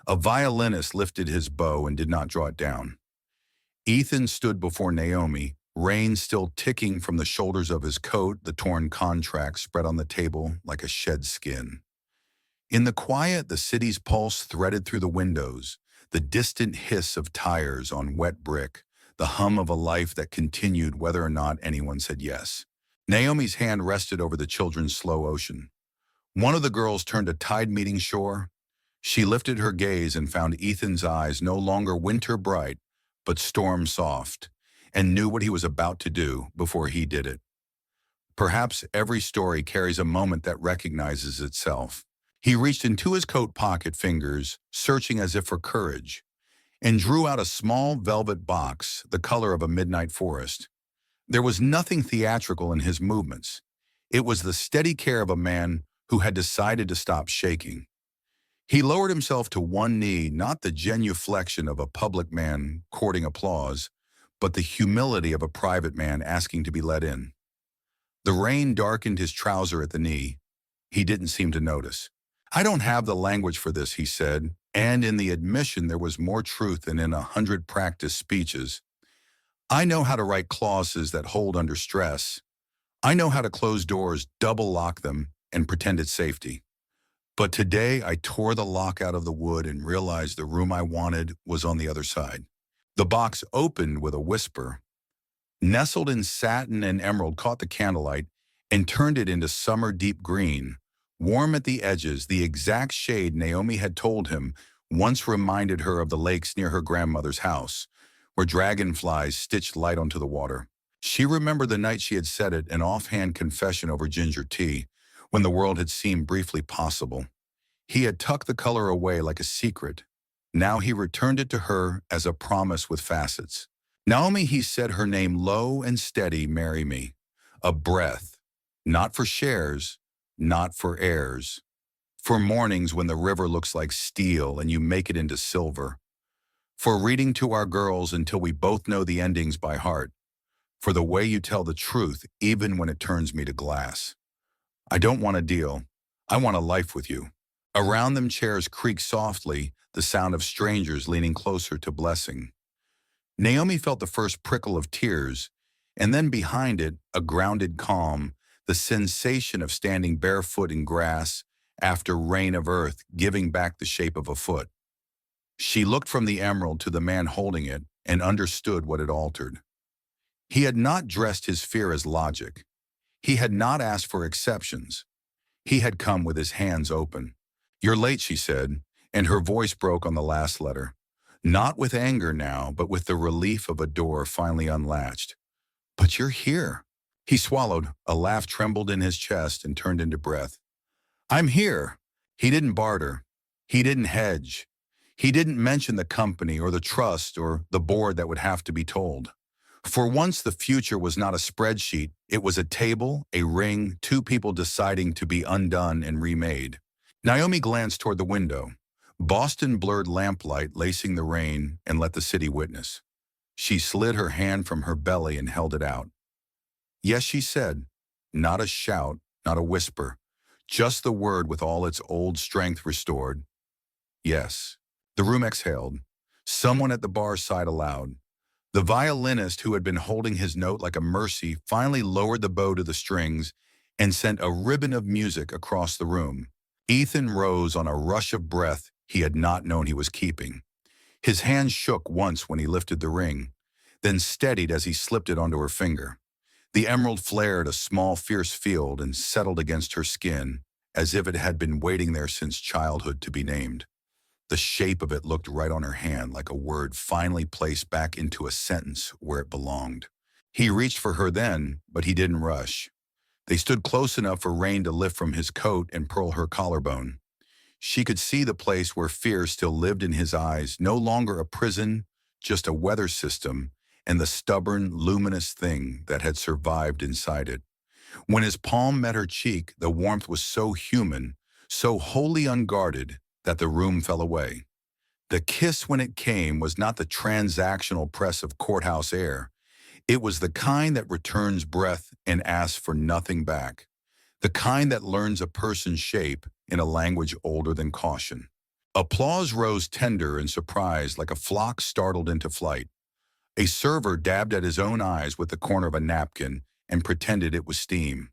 A violinist lifted his bow and did not draw it down. Ethan stood before Naomi, rain still ticking from the shoulders of his coat, the torn contract spread on the table like a shed skin. In the quiet, the city's pulse threaded through the windows, the distant hiss of tires on wet brick, the hum of a life that continued whether or not anyone said yes. Naomi's hand rested over the children's slow ocean. One of the girls turned a tide-meeting shore. She lifted her gaze and found Ethan's eyes no longer winter bright, but storm soft, and knew what he was about to do before he did it. Perhaps every story carries a moment that recognizes itself. He reached into his coat pocket fingers, searching as if for courage, and drew out a small velvet box, the color of a midnight forest. There was nothing theatrical in his movements. It was the steady care of a man who had decided to stop shaking. He lowered himself to one knee, not the genuflection of a public man courting applause, but the humility of a private man asking to be let in. The rain darkened his trouser at the knee. He didn't seem to notice. I don't have the language for this, he said, and in the admission there was more truth than in 100 practiced speeches. I know how to write clauses that hold under stress. I know how to close doors, double lock them, and pretend it's safety. But today I tore the lock out of the wood and realized the room I wanted was on the other side. The box opened with a whisper, nestled in satin and emerald, caught the candlelight and turned it into summer deep green, warm at the edges, the exact shade Naomi had told him once reminded her of the lakes near her grandmother's house, where dragonflies stitched light onto the water. She remembered the night she had said it, an offhand confession over ginger tea, when the world had seemed briefly possible. He had tucked the color away like a secret. Now he returned it to her as a promise with facets. Naomi, he said her name low and steady, marry me. A breath, not for shares, not for heirs. For mornings when the river looks like steel and you make it into silver. For reading to our girls until we both know the endings by heart. For the way you tell the truth even when it turns me to glass. I don't want a deal. I want a life with you. Around them chairs creaked softly, the sound of strangers leaning closer to blessing. Naomi felt the first prickle of tears, and then behind it, a grounded calm, the sensation of standing barefoot in grass after rain of earth giving back the shape of a foot. She looked from the emerald to the man holding it and understood what had altered. He had not dressed his fear as logic. He had not asked for exceptions. He had come with his hands open. You're late, she said, and her voice broke on the last letter. Not with anger now, but with the relief of a door finally unlatched. But you're here. He swallowed, a laugh trembled in his chest and turned into breath. I'm here. He didn't barter. He didn't hedge. He didn't mention the company or the trust or the board that would have to be told. For once the future was not a spreadsheet, it was a table, a ring, two people deciding to be undone and remade. Naomi glanced toward the window. Boston blurred lamplight lacing the rain and let the city witness. She slid her hand from her belly and held it out. Yes, she said. Not a shout, not a whisper. Just the word with all its old strength restored. Yes. The room exhaled. Someone at the bar sighed aloud. The violinist who had been holding his note like a mercy finally lowered the bow to the strings and sent a ribbon of music across the room. Ethan rose on a rush of breath he had not known he was keeping. His hand shook once when he lifted the ring, then steadied as he slipped it onto her finger. The emerald flared a small, fierce field and settled against her skin, as if it had been waiting there since childhood to be named. The shape of it looked right on her hand, like a word finally placed back into a sentence where it belonged. He reached for her then, but he didn't rush. They stood close enough for rain to lift from his coat and pearl her collarbone. She could see the place where fear still lived in his eyes, no longer a prison, just a weather system, and the stubborn, luminous thing that had survived inside it. When his palm met her cheek, the warmth was so human, so wholly unguarded, that the room fell away. The kiss when it came was not the transactional press of courthouse air. It was the kind that returns breath and asks for nothing back. The kind that learns a person's shape in a language older than caution. Applause rose tender and surprised like a flock startled into flight. A server dabbed at his own eyes with the corner of a napkin and pretended it was steam.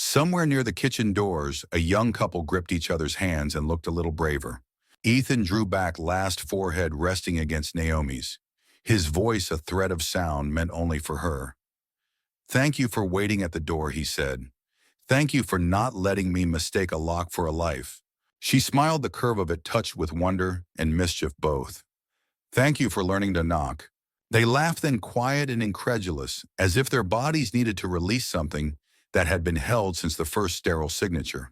Somewhere near the kitchen doors, a young couple gripped each other's hands and looked a little braver. Ethan drew back, last forehead resting against Naomi's. His voice a thread of sound meant only for her. Thank you for waiting at the door, he said. Thank you for not letting me mistake a lock for a life. She smiled, the curve of it touched with wonder and mischief both. Thank you for learning to knock. They laughed then, quiet and incredulous, as if their bodies needed to release something that had been held since the first sterile signature.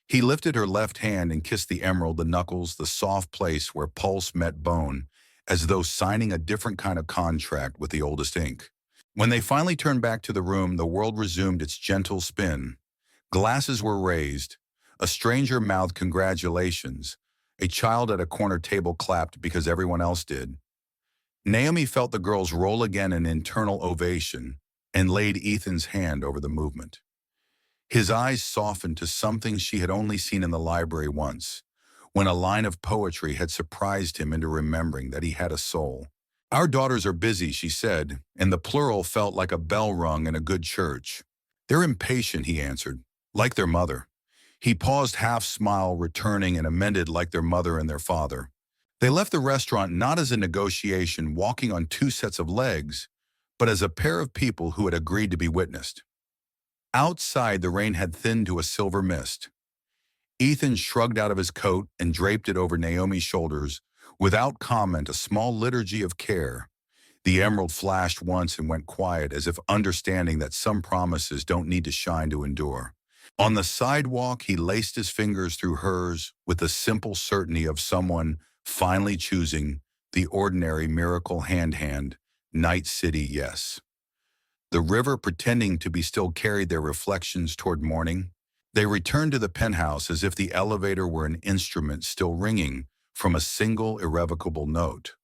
He lifted her left hand and kissed the emerald, the knuckles, the soft place where pulse met bone, as though signing a different kind of contract with the oldest ink. When they finally turned back to the room, the world resumed its gentle spin. Glasses were raised. A stranger mouthed congratulations. A child at a corner table clapped because everyone else did. Naomi felt the girls roll again an internal ovation and laid Ethan's hand over the movement. His eyes softened to something she had only seen in the library once, when a line of poetry had surprised him into remembering that he had a soul. Our daughters are busy, she said, and the plural felt like a bell rung in a good church. They're impatient, he answered, like their mother. He paused, half smile returning, and amended, like their mother and their father. They left the restaurant not as a negotiation walking on two sets of legs, but as a pair of people who had agreed to be witnessed. Outside, the rain had thinned to a silver mist. Ethan shrugged out of his coat and draped it over Naomi's shoulders, without comment, a small liturgy of care. The emerald flashed once and went quiet, as if understanding that some promises don't need to shine to endure. On the sidewalk, he laced his fingers through hers with the simple certainty of someone finally choosing the ordinary miracle hand, Night City, yes. The river pretending to be still carried their reflections toward morning. They returned to the penthouse as if the elevator were an instrument still ringing from a single irrevocable note.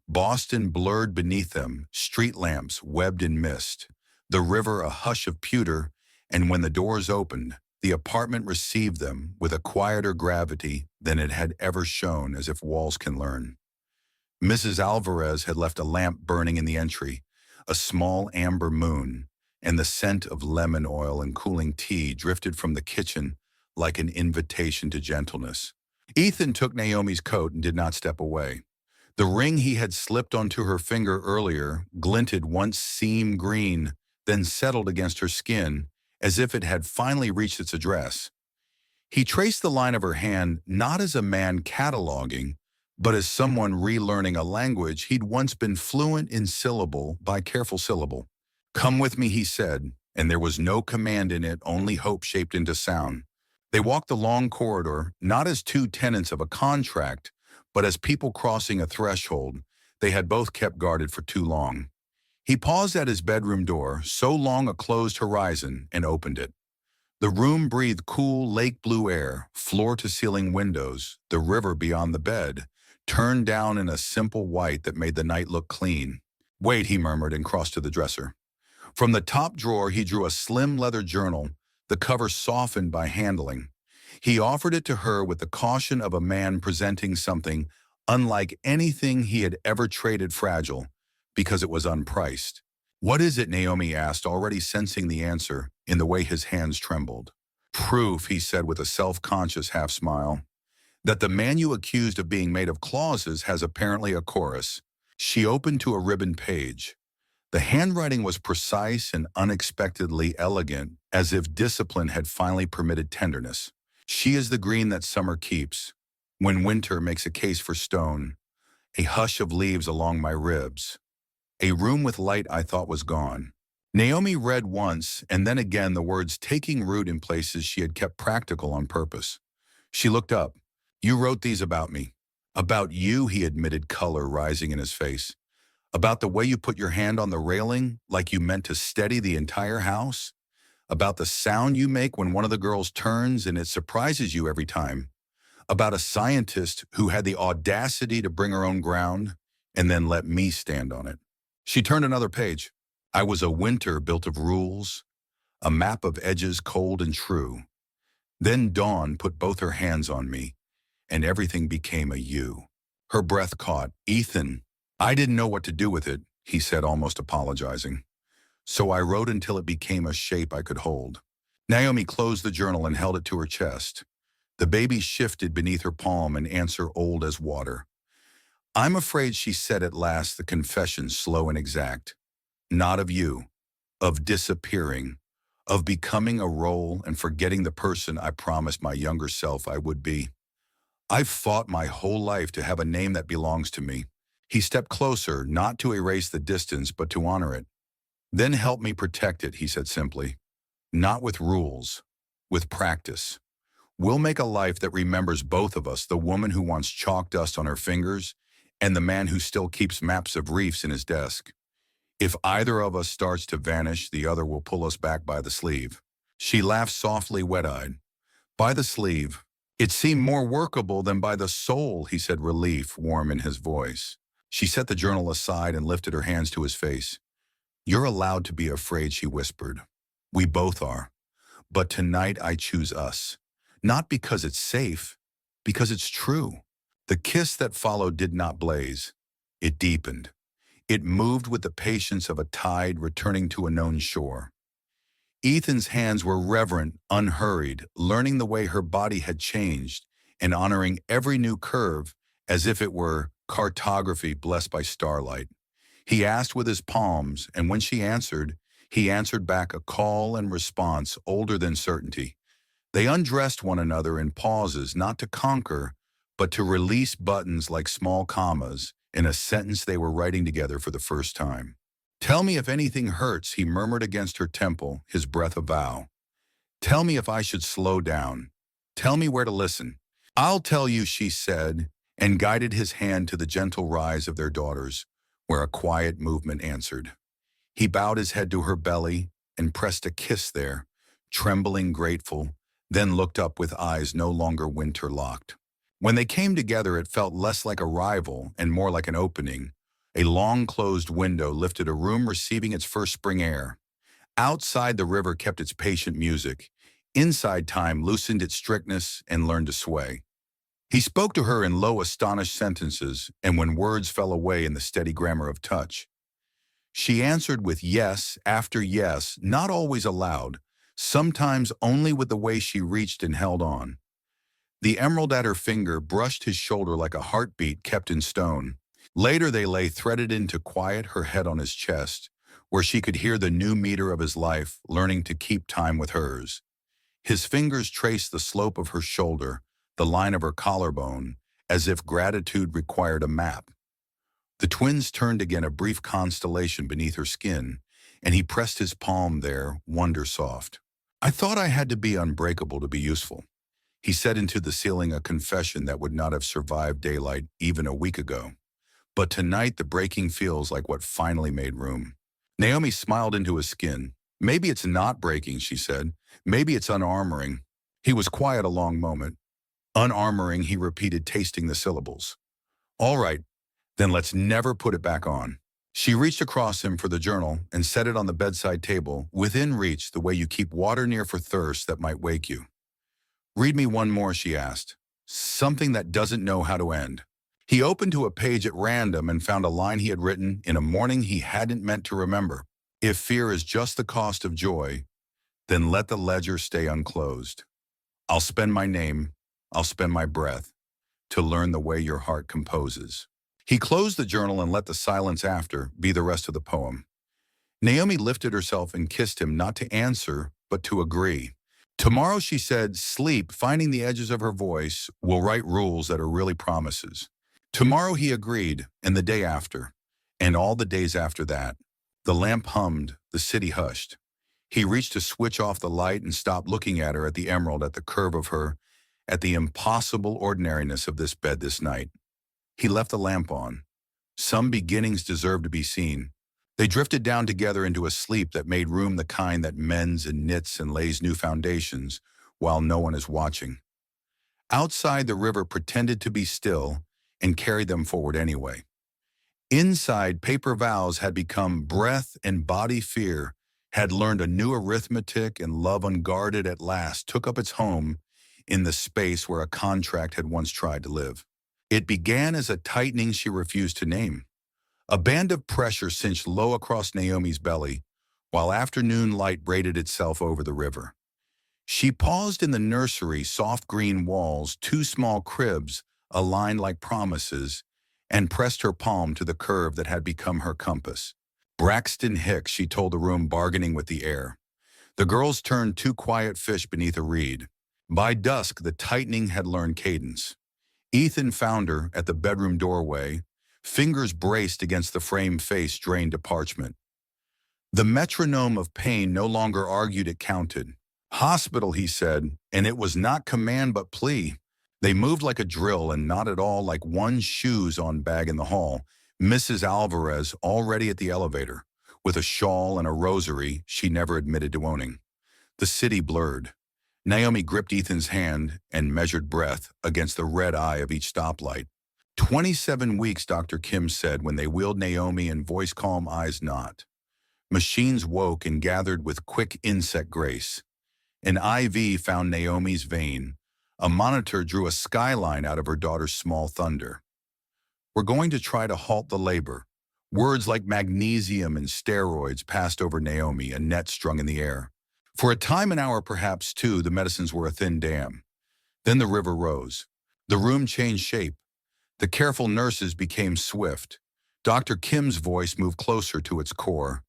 Boston blurred beneath them, street lamps webbed in mist, the river a hush of pewter, and when the doors opened, the apartment received them with a quieter gravity than it had ever shown, as if walls can learn. Mrs. Alvarez had left a lamp burning in the entry, a small amber moon, and the scent of lemon oil and cooling tea drifted from the kitchen like an invitation to gentleness. Ethan took Naomi's coat and did not step away. The ring he had slipped onto her finger earlier glinted, once seam green, then settled against her skin, as if it had finally reached its address. He traced the line of her hand not as a man cataloging, but as someone relearning a language he'd once been fluent in syllable by careful syllable. "Come with me," he said, and there was no command in it, only hope shaped into sound. They walked the long corridor, not as two tenants of a contract, but as people crossing a threshold they had both kept guarded for too long. He paused at his bedroom door, so long a closed horizon, and opened it. The room breathed cool lake blue air, floor-to-ceiling windows, the river beyond the bed, turned down in a simple white that made the night look clean. "Wait," he murmured and crossed to the dresser. From the top drawer he drew a slim leather journal, the cover softened by handling. He offered it to her with the caution of a man presenting something unlike anything he had ever traded, fragile, because it was unpriced. "What is it?" Naomi asked, already sensing the answer in the way his hands trembled. "Proof," he said with a self-conscious half-smile, "that the man you accused of being made of clauses has apparently a chorus." She opened to a ribbon page. The handwriting was precise and unexpectedly elegant, as if discipline had finally permitted tenderness. "She is the green that summer keeps, when winter makes a case for stone, a hush of leaves along my ribs, a room with light I thought was gone." Naomi read once, and then again, the words taking root in places she had kept practical on purpose. She looked up. "You wrote these about me." "About you," he admitted, color rising in his face. "About the way you put your hand on the railing, like you meant to steady the entire house. About the sound you make when one of the girls turns and it surprises you every time. About a scientist who had the audacity to bring her own ground and then let me stand on it." She turned another page. "I was a winter built of rules, a map of edges cold and true. Then dawn put both her hands on me, and everything became a you." Her breath caught. "Ethan, I didn't know what to do with it," he said, almost apologizing. "So I wrote until it became a shape I could hold." Naomi closed the journal and held it to her chest. The baby shifted beneath her palm, an answer old as water. "I'm afraid," she said at last, the confession slow and exact. "Not of you, of disappearing, of becoming a role and forgetting the person I promised my younger self I would be. I've fought my whole life to have a name that belongs to me." He stepped closer, not to erase the distance, but to honor it. "Then help me protect it," he said simply. "Not with rules, with practice. We'll make a life that remembers both of us, the woman who wants chalk dust on her fingers and the man who still keeps maps of reefs in his desk. If either of us starts to vanish, the other will pull us back by the sleeve." She laughed softly, wet-eyed. "By the sleeve." It seemed more workable than by the soul, he said, relief warm in his voice. She set the journal aside and lifted her hands to his face. "You're allowed to be afraid," she whispered. "We both are. But tonight I choose us. Not because it's safe, because it's true." The kiss that followed did not blaze. It deepened. It moved with the patience of a tide returning to a known shore. Ethan's hands were reverent, unhurried, learning the way her body had changed and honoring every new curve as if it were cartography blessed by starlight. He asked with his palms, and when she answered, he answered back a call and response older than certainty. They undressed one another in pauses, not to conquer, but to release buttons like small commas in a sentence they were writing together for the first time. "Tell me if anything hurts," he murmured against her temple, his breath a vow. "Tell me if I should slow down. Tell me where to listen." "I'll tell you," she said, and guided his hand to the gentle rise of their daughters, where a quiet movement answered. He bowed his head to her belly and pressed a kiss there, trembling grateful, then looked up with eyes no longer winter-locked. When they came together, it felt less like a rival and more like an opening. A long-closed window lifted a room receiving its first spring air. Outside, the river kept its patient music. Inside, time loosened its strictness and learned to sway. He spoke to her in low, astonished sentences, and when words fell away in the steady grammar of touch, she answered with yes after yes, not always aloud, sometimes only with the way she reached and held on. The emerald at her finger brushed his shoulder like a heartbeat kept in stone. Later they lay threaded into quiet, her head on his chest, where she could hear the new meter of his life, learning to keep time with hers. His fingers traced the slope of her shoulder, the line of her collarbone, as if gratitude required a map. The twins turned again, a brief constellation beneath her skin, and he pressed his palm there, wonder soft. "I thought I had to be unbreakable to be useful." He said into the ceiling a confession that would not have survived daylight even a week ago. But tonight the breaking feels like what finally made room. Naomi smiled into his skin. "Maybe it's not breaking," she said. "Maybe it's unarmoring." He was quiet a long moment. "Unarmoring," he repeated, tasting the syllables. "All right, then let's never put it back on." She reached across him for the journal and set it on the bedside table, within reach, the way you keep water near for thirst that might wake you. "Read me one more," she asked. "Something that doesn't know how to end." He opened to a page at random and found a line he had written in a morning he hadn't meant to remember. "If fear is just the cost of joy, then let the ledger stay unclosed. I'll spend my name, I'll spend my breath, to learn the way your heart composes." He closed the journal and let the silence after be the rest of the poem. Naomi lifted herself and kissed him, not to answer, but to agree. "Tomorrow," she said, sleep, finding the edges of her voice, "will write rules that are really promises." Tomorrow, he agreed, and the day after, and all the days after that. The lamp hummed, the city hushed. He reached to switch off the light and stopped looking at her, at the emerald, at the curve of her, at the impossible ordinariness of this bed this night. He left the lamp on. Some beginnings deserve to be seen. They drifted down together into a sleep that made room, the kind that mends and knits and lays new foundations while no one is watching. Outside, the river pretended to be still and carried them forward anyway. Inside, paper vows had become breath, and body fear had learned a new arithmetic, and love unguarded at last took up its home in the space where a contract had once tried to live. It began as a tightening she refused to name. A band of pressure cinched low across Naomi's belly, while afternoon light braided itself over the river. She paused in the nursery, soft green walls, two small cribs aligned like promises, and pressed her palm to the curve that had become her compass. "Braxton Hicks," she told the room, bargaining with the air. The girls turned, two quiet fish beneath a reed. By dusk, the tightening had learned cadence. Ethan found her at the bedroom doorway, fingers braced against the framed face drained to parchment. The metronome of pain no longer argued, it counted. "Hospital," he said, and it was not command but plea. They moved like a drill and not at all like one shoes-on bag in the hall. Mrs. Alvarez already at the elevator, with a shawl and a rosary she never admitted to owning. The city blurred. Naomi gripped Ethan's hand and measured breath against the red eye of each stoplight. 27 weeks, Dr. Kim said when they wheeled Naomi in, voice calm, eyes not. Machines woke and gathered with quick insect grace. An IV found Naomi's vein. A monitor drew a skyline out of her daughter's small thunder. "We're going to try to halt the labor. Words like magnesium and steroids passed over Naomi, a net strung in the air. For a time, an hour, perhaps two, the medicines were a thin dam. Then the river rose. The room changed shape. The careful nurses became swift. Dr. Kim's voice moved closer to its core.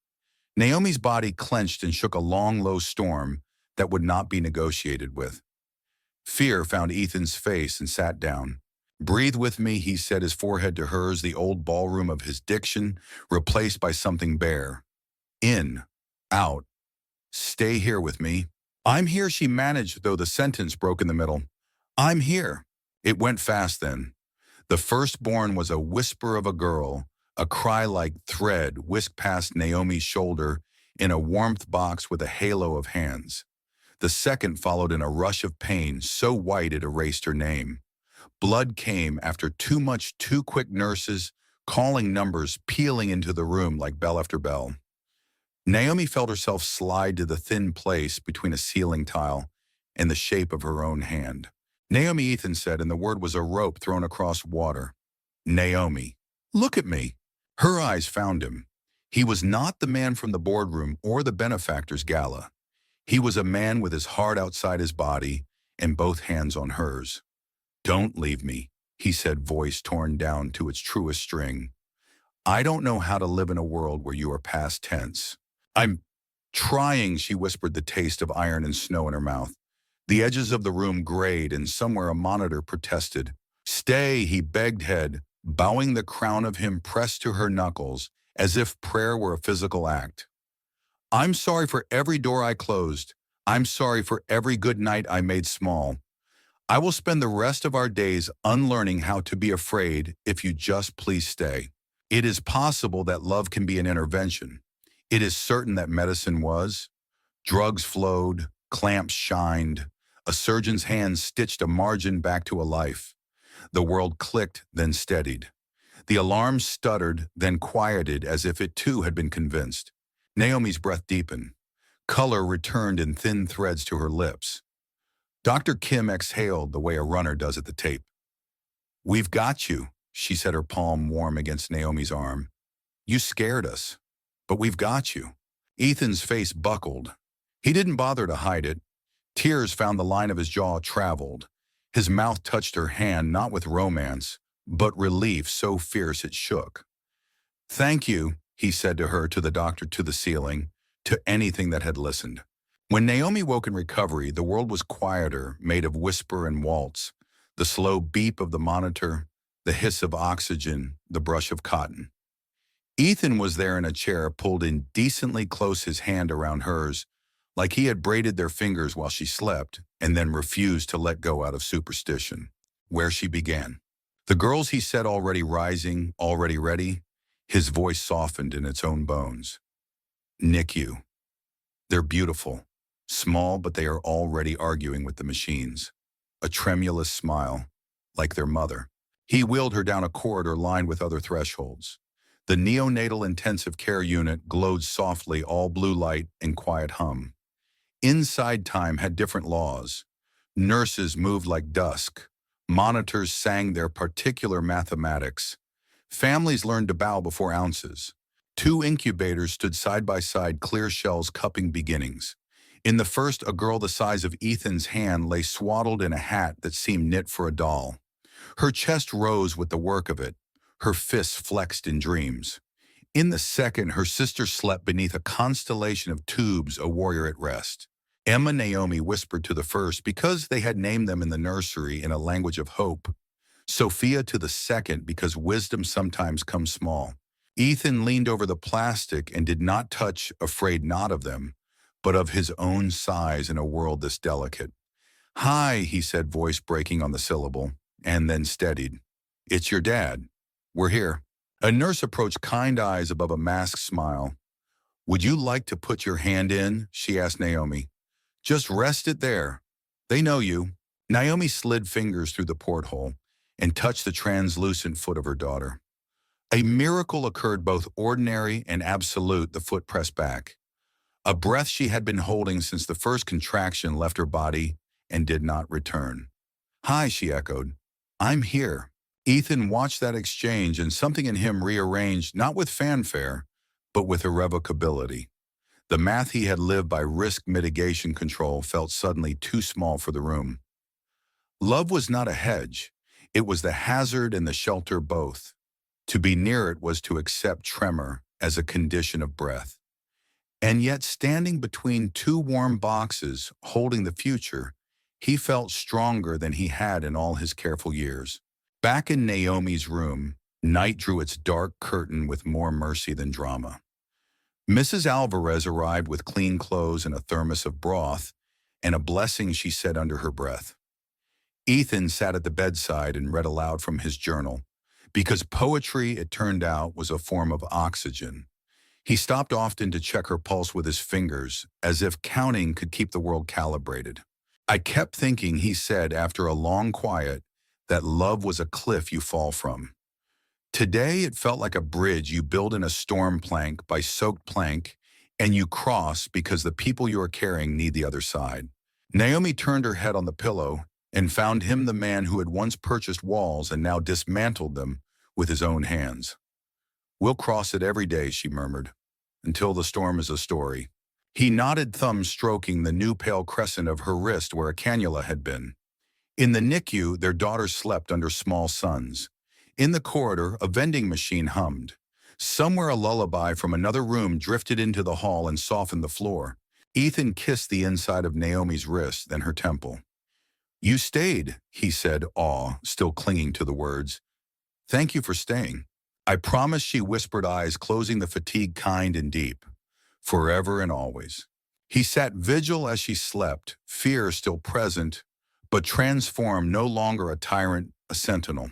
Naomi's body clenched and shook a long, low storm that would not be negotiated with. Fear found Ethan's face and sat down. "Breathe with me," he said, his forehead to hers, the old ballroom of his diction replaced by something bare. "In. Out. Stay here with me." "I'm here," she managed, though the sentence broke in the middle. "I'm here." It went fast then. The firstborn was a whisper of a girl, a cry like thread whisked past Naomi's shoulder in a warmth box with a halo of hands. The second followed in a rush of pain so white it erased her name. Blood came after too much, too quick nurses, calling numbers, peeling into the room like bell after bell. Naomi felt herself slide to the thin place between a ceiling tile and the shape of her own hand. "Naomi," Ethan said, and the word was a rope thrown across water. "Naomi, look at me." Her eyes found him. He was not the man from the boardroom or the benefactor's gala. He was a man with his heart outside his body and both hands on hers. "Don't leave me," he said, voice torn down to its truest string. "I don't know how to live in a world where you are past tense." "I'm trying," she whispered, the taste of iron and snow in her mouth. The edges of the room grayed, and somewhere a monitor protested. "Stay," he begged, head bowing, the crown of him pressed to her knuckles, as if prayer were a physical act. "I'm sorry for every door I closed. I'm sorry for every good night I made small. I will spend the rest of our days unlearning how to be afraid if you just please stay." It is possible that love can be an intervention. It is certain that medicine was. Drugs flowed, clamps shined. A surgeon's hand stitched a margin back to a life. The world clicked, then steadied. The alarm stuttered, then quieted as if it too had been convinced. Naomi's breath deepened. Color returned in thin threads to her lips. Dr. Kim exhaled the way a runner does at the tape. "We've got you," she said, her palm warm against Naomi's arm. "You scared us, but we've got you." Ethan's face buckled. He didn't bother to hide it. Tears found the line of his jaw traveled. His mouth touched her hand, not with romance, but relief so fierce it shook. "Thank you," he said to her, to the doctor, to the ceiling, to anything that had listened. When Naomi woke in recovery, the world was quieter, made of whisper and waltz, the slow beep of the monitor, the hiss of oxygen, the brush of cotton. Ethan was there in a chair, pulled in decently close, his hand around hers, like he had braided their fingers while she slept, and then refused to let go out of superstition. Where she began. "The girls," he said, already rising, already ready. His voice softened in its own bones. "NICU. They're beautiful. Small, but they are already arguing with the machines." A tremulous smile, like their mother. He wheeled her down a corridor lined with other thresholds. The neonatal intensive care unit glowed softly, all blue light and quiet hum. Inside time had different laws. Nurses moved like dusk. Monitors sang their particular mathematics. Families learned to bow before ounces. Two incubators stood side by side, clear shells cupping beginnings. In the first, a girl the size of Ethan's hand lay swaddled in a hat that seemed knit for a doll. Her chest rose with the work of it. Her fists flexed in dreams. In the second, her sister slept beneath a constellation of tubes, a warrior at rest. Emma, Naomi whispered to the first, because they had named them in the nursery in a language of hope. Sophia to the second, because wisdom sometimes comes small. Ethan leaned over the plastic and did not touch, afraid not of them, but of his own size in a world this delicate. "Hi," he said, voice breaking on the syllable, and then steadied. "It's your dad. We're here." A nurse approached, kind eyes above a masked smile. "Would you like to put your hand in?" she asked Naomi. "Just rest it there. They know you." Naomi slid fingers through the porthole and touched the translucent foot of her daughter. A miracle occurred, both ordinary and absolute. The foot pressed back. A breath she had been holding since the first contraction left her body and did not return. "Hi," she echoed. "I'm here." Ethan watched that exchange, and something in him rearranged, not with fanfare, but with irrevocability. The math he had lived by risk mitigation control felt suddenly too small for the room. Love was not a hedge. It was the hazard and the shelter both. To be near it was to accept tremor as a condition of breath. And yet, standing between two warm boxes, holding the future, he felt stronger than he had in all his careful years. Back in Naomi's room, night drew its dark curtain with more mercy than drama. Mrs. Alvarez arrived with clean clothes and a thermos of broth, and a blessing she said under her breath. Ethan sat at the bedside and read aloud from his journal, because poetry, it turned out, was a form of oxygen. He stopped often to check her pulse with his fingers, as if counting could keep the world calibrated. I kept thinking, he said after a long quiet, that love was a cliff you fall from. Today it felt like a bridge you build in a storm plank by soaked plank, and you cross because the people you are carrying need the other side. Naomi turned her head on the pillow and found him the man who had once purchased walls and now dismantled them with his own hands. "We'll cross it every day," she murmured, "until the storm is a story." He nodded, thumb stroking the new pale crescent of her wrist where a cannula had been. In the NICU, their daughter slept under small suns. In the corridor, a vending machine hummed. Somewhere a lullaby from another room drifted into the hall and softened the floor. Ethan kissed the inside of Naomi's wrist, then her temple. "You stayed," he said, awe still clinging to the words. "Thank you for staying." "I promise," she whispered, eyes closing the fatigue kind and deep. "Forever and always." He sat vigil as she slept, fear still present, but transformed, no longer a tyrant, a sentinel.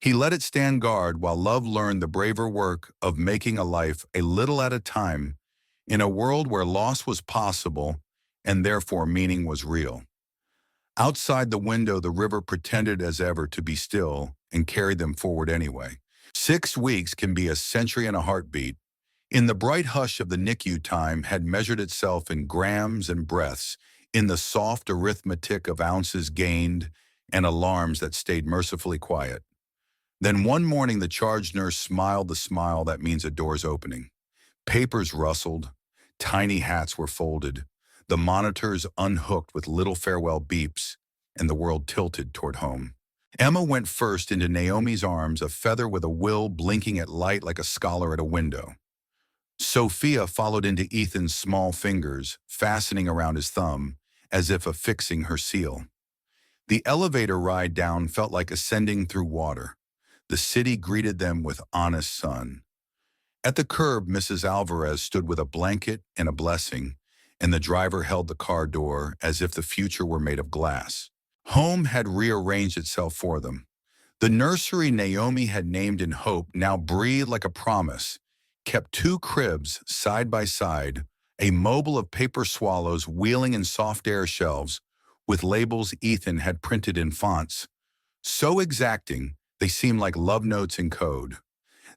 He let it stand guard while love learned the braver work of making a life a little at a time in a world where loss was possible and therefore meaning was real. Outside the window, the river pretended as ever to be still and carried them forward anyway. 6 weeks can be a century and a heartbeat. In the bright hush of the NICU, time had measured itself in grams and breaths, in the soft arithmetic of ounces gained and alarms that stayed mercifully quiet. Then one morning the charge nurse smiled the smile that means a door's opening. Papers rustled, tiny hats were folded, the monitors unhooked with little farewell beeps, and the world tilted toward home. Emma went first into Naomi's arms, a feather with a will blinking at light like a scholar at a window. Sophia followed into Ethan's small fingers, fastening around his thumb, as if affixing her seal. The elevator ride down felt like ascending through water. The city greeted them with honest sun. At the curb, Mrs. Alvarez stood with a blanket and a blessing, and the driver held the car door as if the future were made of glass. Home had rearranged itself for them. The nursery Naomi had named in hope now breathed like a promise, kept 2 cribs side by side, a mobile of paper swallows wheeling in soft air shelves with labels Ethan had printed in fonts so exacting they seemed like love notes in code.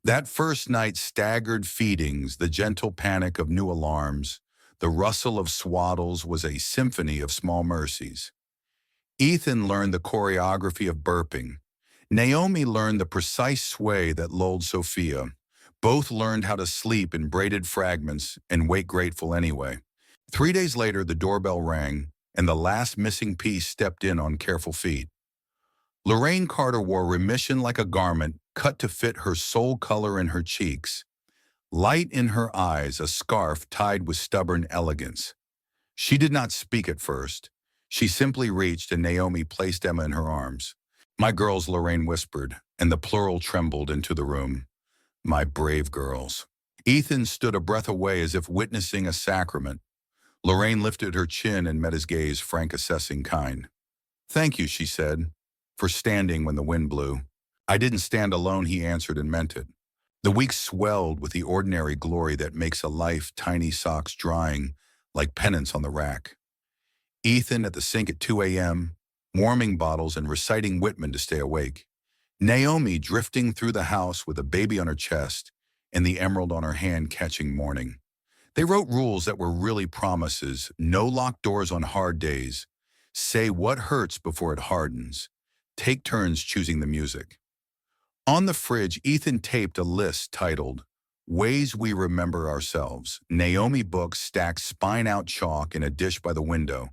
That first night, staggered feedings, the gentle panic of new alarms, the rustle of swaddles was a symphony of small mercies. Ethan learned the choreography of burping. Naomi learned the precise sway that lulled Sophia. Both learned how to sleep in braided fragments and wake grateful anyway. 3 days later, the doorbell rang, and the last missing piece stepped in on careful feet. Naomi Carter wore remission like a garment, cut to fit her soul color in her cheeks. Light in her eyes, a scarf tied with stubborn elegance. She did not speak at first. She simply reached, and Naomi placed Emma in her arms. "My girls," Lorraine whispered, and the plural trembled into the room. "My brave girls." Ethan stood a breath away as if witnessing a sacrament. Lorraine lifted her chin and met his gaze, frank, assessing, kind. "Thank you," she said, "for standing when the wind blew." "I didn't stand alone," he answered, and meant it. The weeks swelled with the ordinary glory that makes a life, tiny socks drying like pennants on the rack. Ethan at the sink at 2 a.m., warming bottles and reciting Whitman to stay awake. Naomi drifting through the house with a baby on her chest and the emerald on her hand catching morning. They wrote rules that were really promises: no locked doors on hard days, say what hurts before it hardens, take turns choosing the music. On the fridge, Ethan taped a list titled, Ways We Remember Ourselves. Naomi books stacked spine-out chalk in a dish by the window,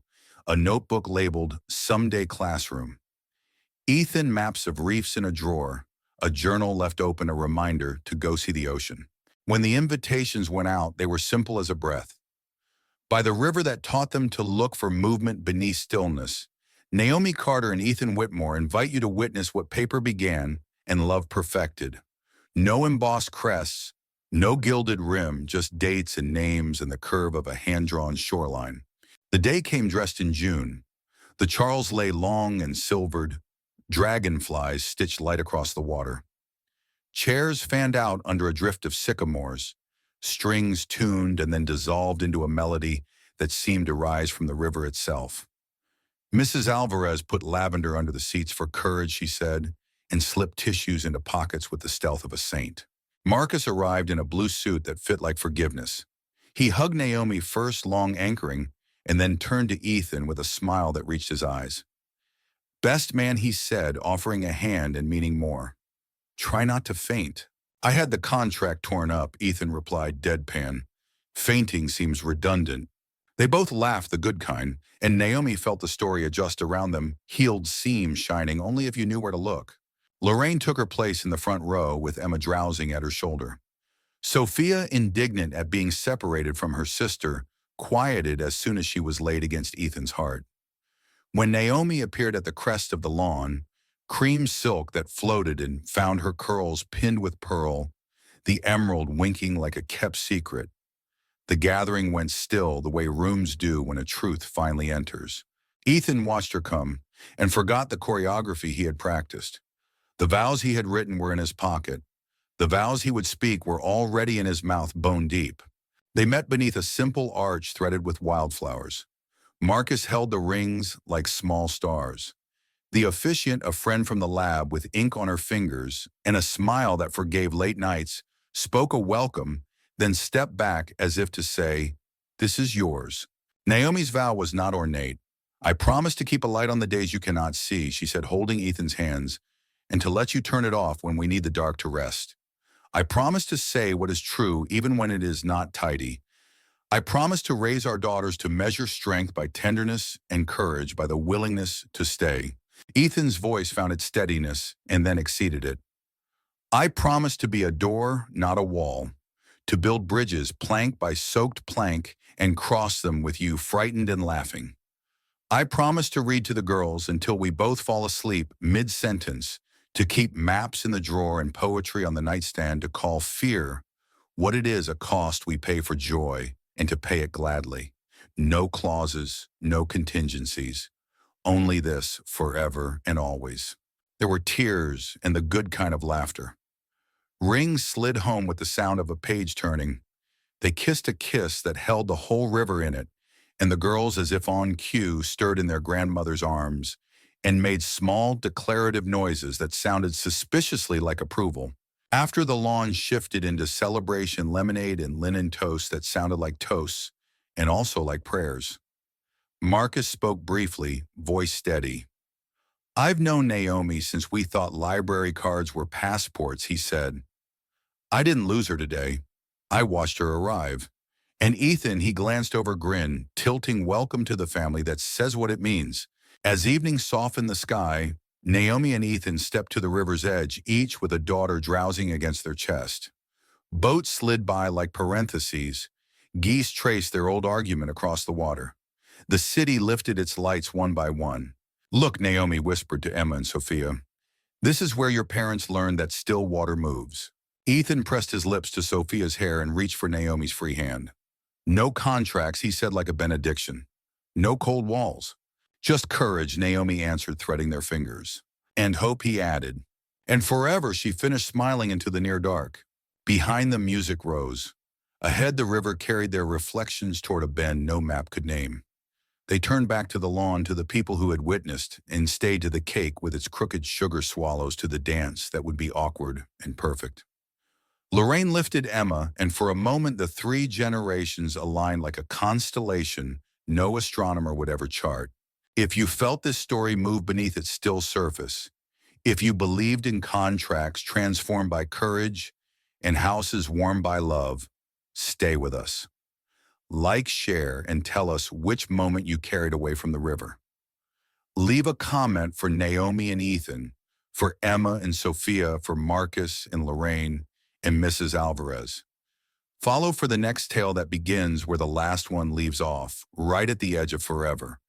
a notebook labeled Someday Classroom. Ethan maps of reefs in a drawer, a journal left open a reminder to go see the ocean. When the invitations went out, they were simple as a breath. By the river that taught them to look for movement beneath stillness, Naomi Carter and Ethan Whitmore invite you to witness what paper began and love perfected. No embossed crests, no gilded rim, just dates and names and the curve of a hand-drawn shoreline. The day came dressed in June. The Charles lay long and silvered, dragonflies stitched light across the water. Chairs fanned out under a drift of sycamores, strings tuned and then dissolved into a melody that seemed to rise from the river itself. Mrs. Alvarez put lavender under the seats for courage, she said, and slipped tissues into pockets with the stealth of a saint. Marcus arrived in a blue suit that fit like forgiveness. He hugged Naomi first, long anchoring, and then turned to Ethan with a smile that reached his eyes. Best man, he said, offering a hand and meaning more. Try not to faint. I had the contract torn up, Ethan replied deadpan. Fainting seems redundant. They both laughed, the good kind, and Naomi felt the story adjust around them, healed seams shining only if you knew where to look. Lorraine took her place in the front row with Emma drowsing at her shoulder. Sophia, indignant at being separated from her sister, quieted as soon as she was laid against Ethan's heart. When Naomi appeared at the crest of the lawn, cream silk that floated and found her curls pinned with pearl, the emerald winking like a kept secret, the gathering went still the way rooms do when a truth finally enters. Ethan watched her come and forgot the choreography he had practiced. The vows he had written were in his pocket. The vows he would speak were already in his mouth, bone deep. They met beneath a simple arch threaded with wildflowers. Marcus held the rings like small stars. The officiant, a friend from the lab with ink on her fingers and a smile that forgave late nights, spoke a welcome, then stepped back as if to say, "This is yours." Naomi's vow was not ornate. "I promise to keep a light on the days you cannot see," she said, holding Ethan's hands, "and to let you turn it off when we need the dark to rest. I promise to say what is true even when it is not tidy. I promise to raise our daughters to measure strength by tenderness and courage by the willingness to stay." Ethan's voice found its steadiness and then exceeded it. "I promise to be a door, not a wall, to build bridges plank by soaked plank and cross them with you frightened and laughing. I promise to read to the girls until we both fall asleep mid-sentence, to keep maps in the drawer and poetry on the nightstand, to call fear what it is, a cost we pay for joy, and to pay it gladly. No clauses, no contingencies. Only this, forever and always." There were tears and the good kind of laughter. Rings slid home with the sound of a page turning. They kissed a kiss that held the whole river in it, and the girls, as if on cue, stirred in their grandmother's arms and made small declarative noises that sounded suspiciously like approval. After the lawn shifted into celebration lemonade and linen toast that sounded like toasts and also like prayers. Marcus spoke briefly, voice steady. "I've known Naomi since we thought library cards were passports," he said. "I didn't lose her today. I watched her arrive." And Ethan, he glanced over, grin, tilting welcome to the family that says what it means. As evening softened the sky, Naomi and Ethan stepped to the river's edge, each with a daughter drowsing against their chest. Boats slid by like parentheses. Geese traced their old argument across the water. The city lifted its lights one by one. "Look," Naomi whispered to Emma and Sophia. "This is where your parents learned that still water moves." Ethan pressed his lips to Sophia's hair and reached for Naomi's free hand. "No contracts," he said like a benediction. "No cold walls. Just courage," Naomi answered, threading their fingers. "And hope," he added. And forever, she finished, smiling into the near dark. Behind them, music rose. Ahead, the river carried their reflections toward a bend no map could name. They turned back to the lawn, to the people who had witnessed, and stayed to the cake with its crooked sugar swallows, to the dance that would be awkward and perfect. Lorraine lifted Emma, and for a moment the three generations aligned like a constellation no astronomer would ever chart. If you felt this story move beneath its still surface, If you believed in contracts transformed by courage and houses warmed by love, stay with us. Like, share, and tell us which moment you carried away from the river. Leave a comment for Naomi and Ethan, for Emma and Sophia, for Marcus and Lorraine, and Mrs. Alvarez. Follow for the next tale that begins where the last one leaves off, right at the edge of forever.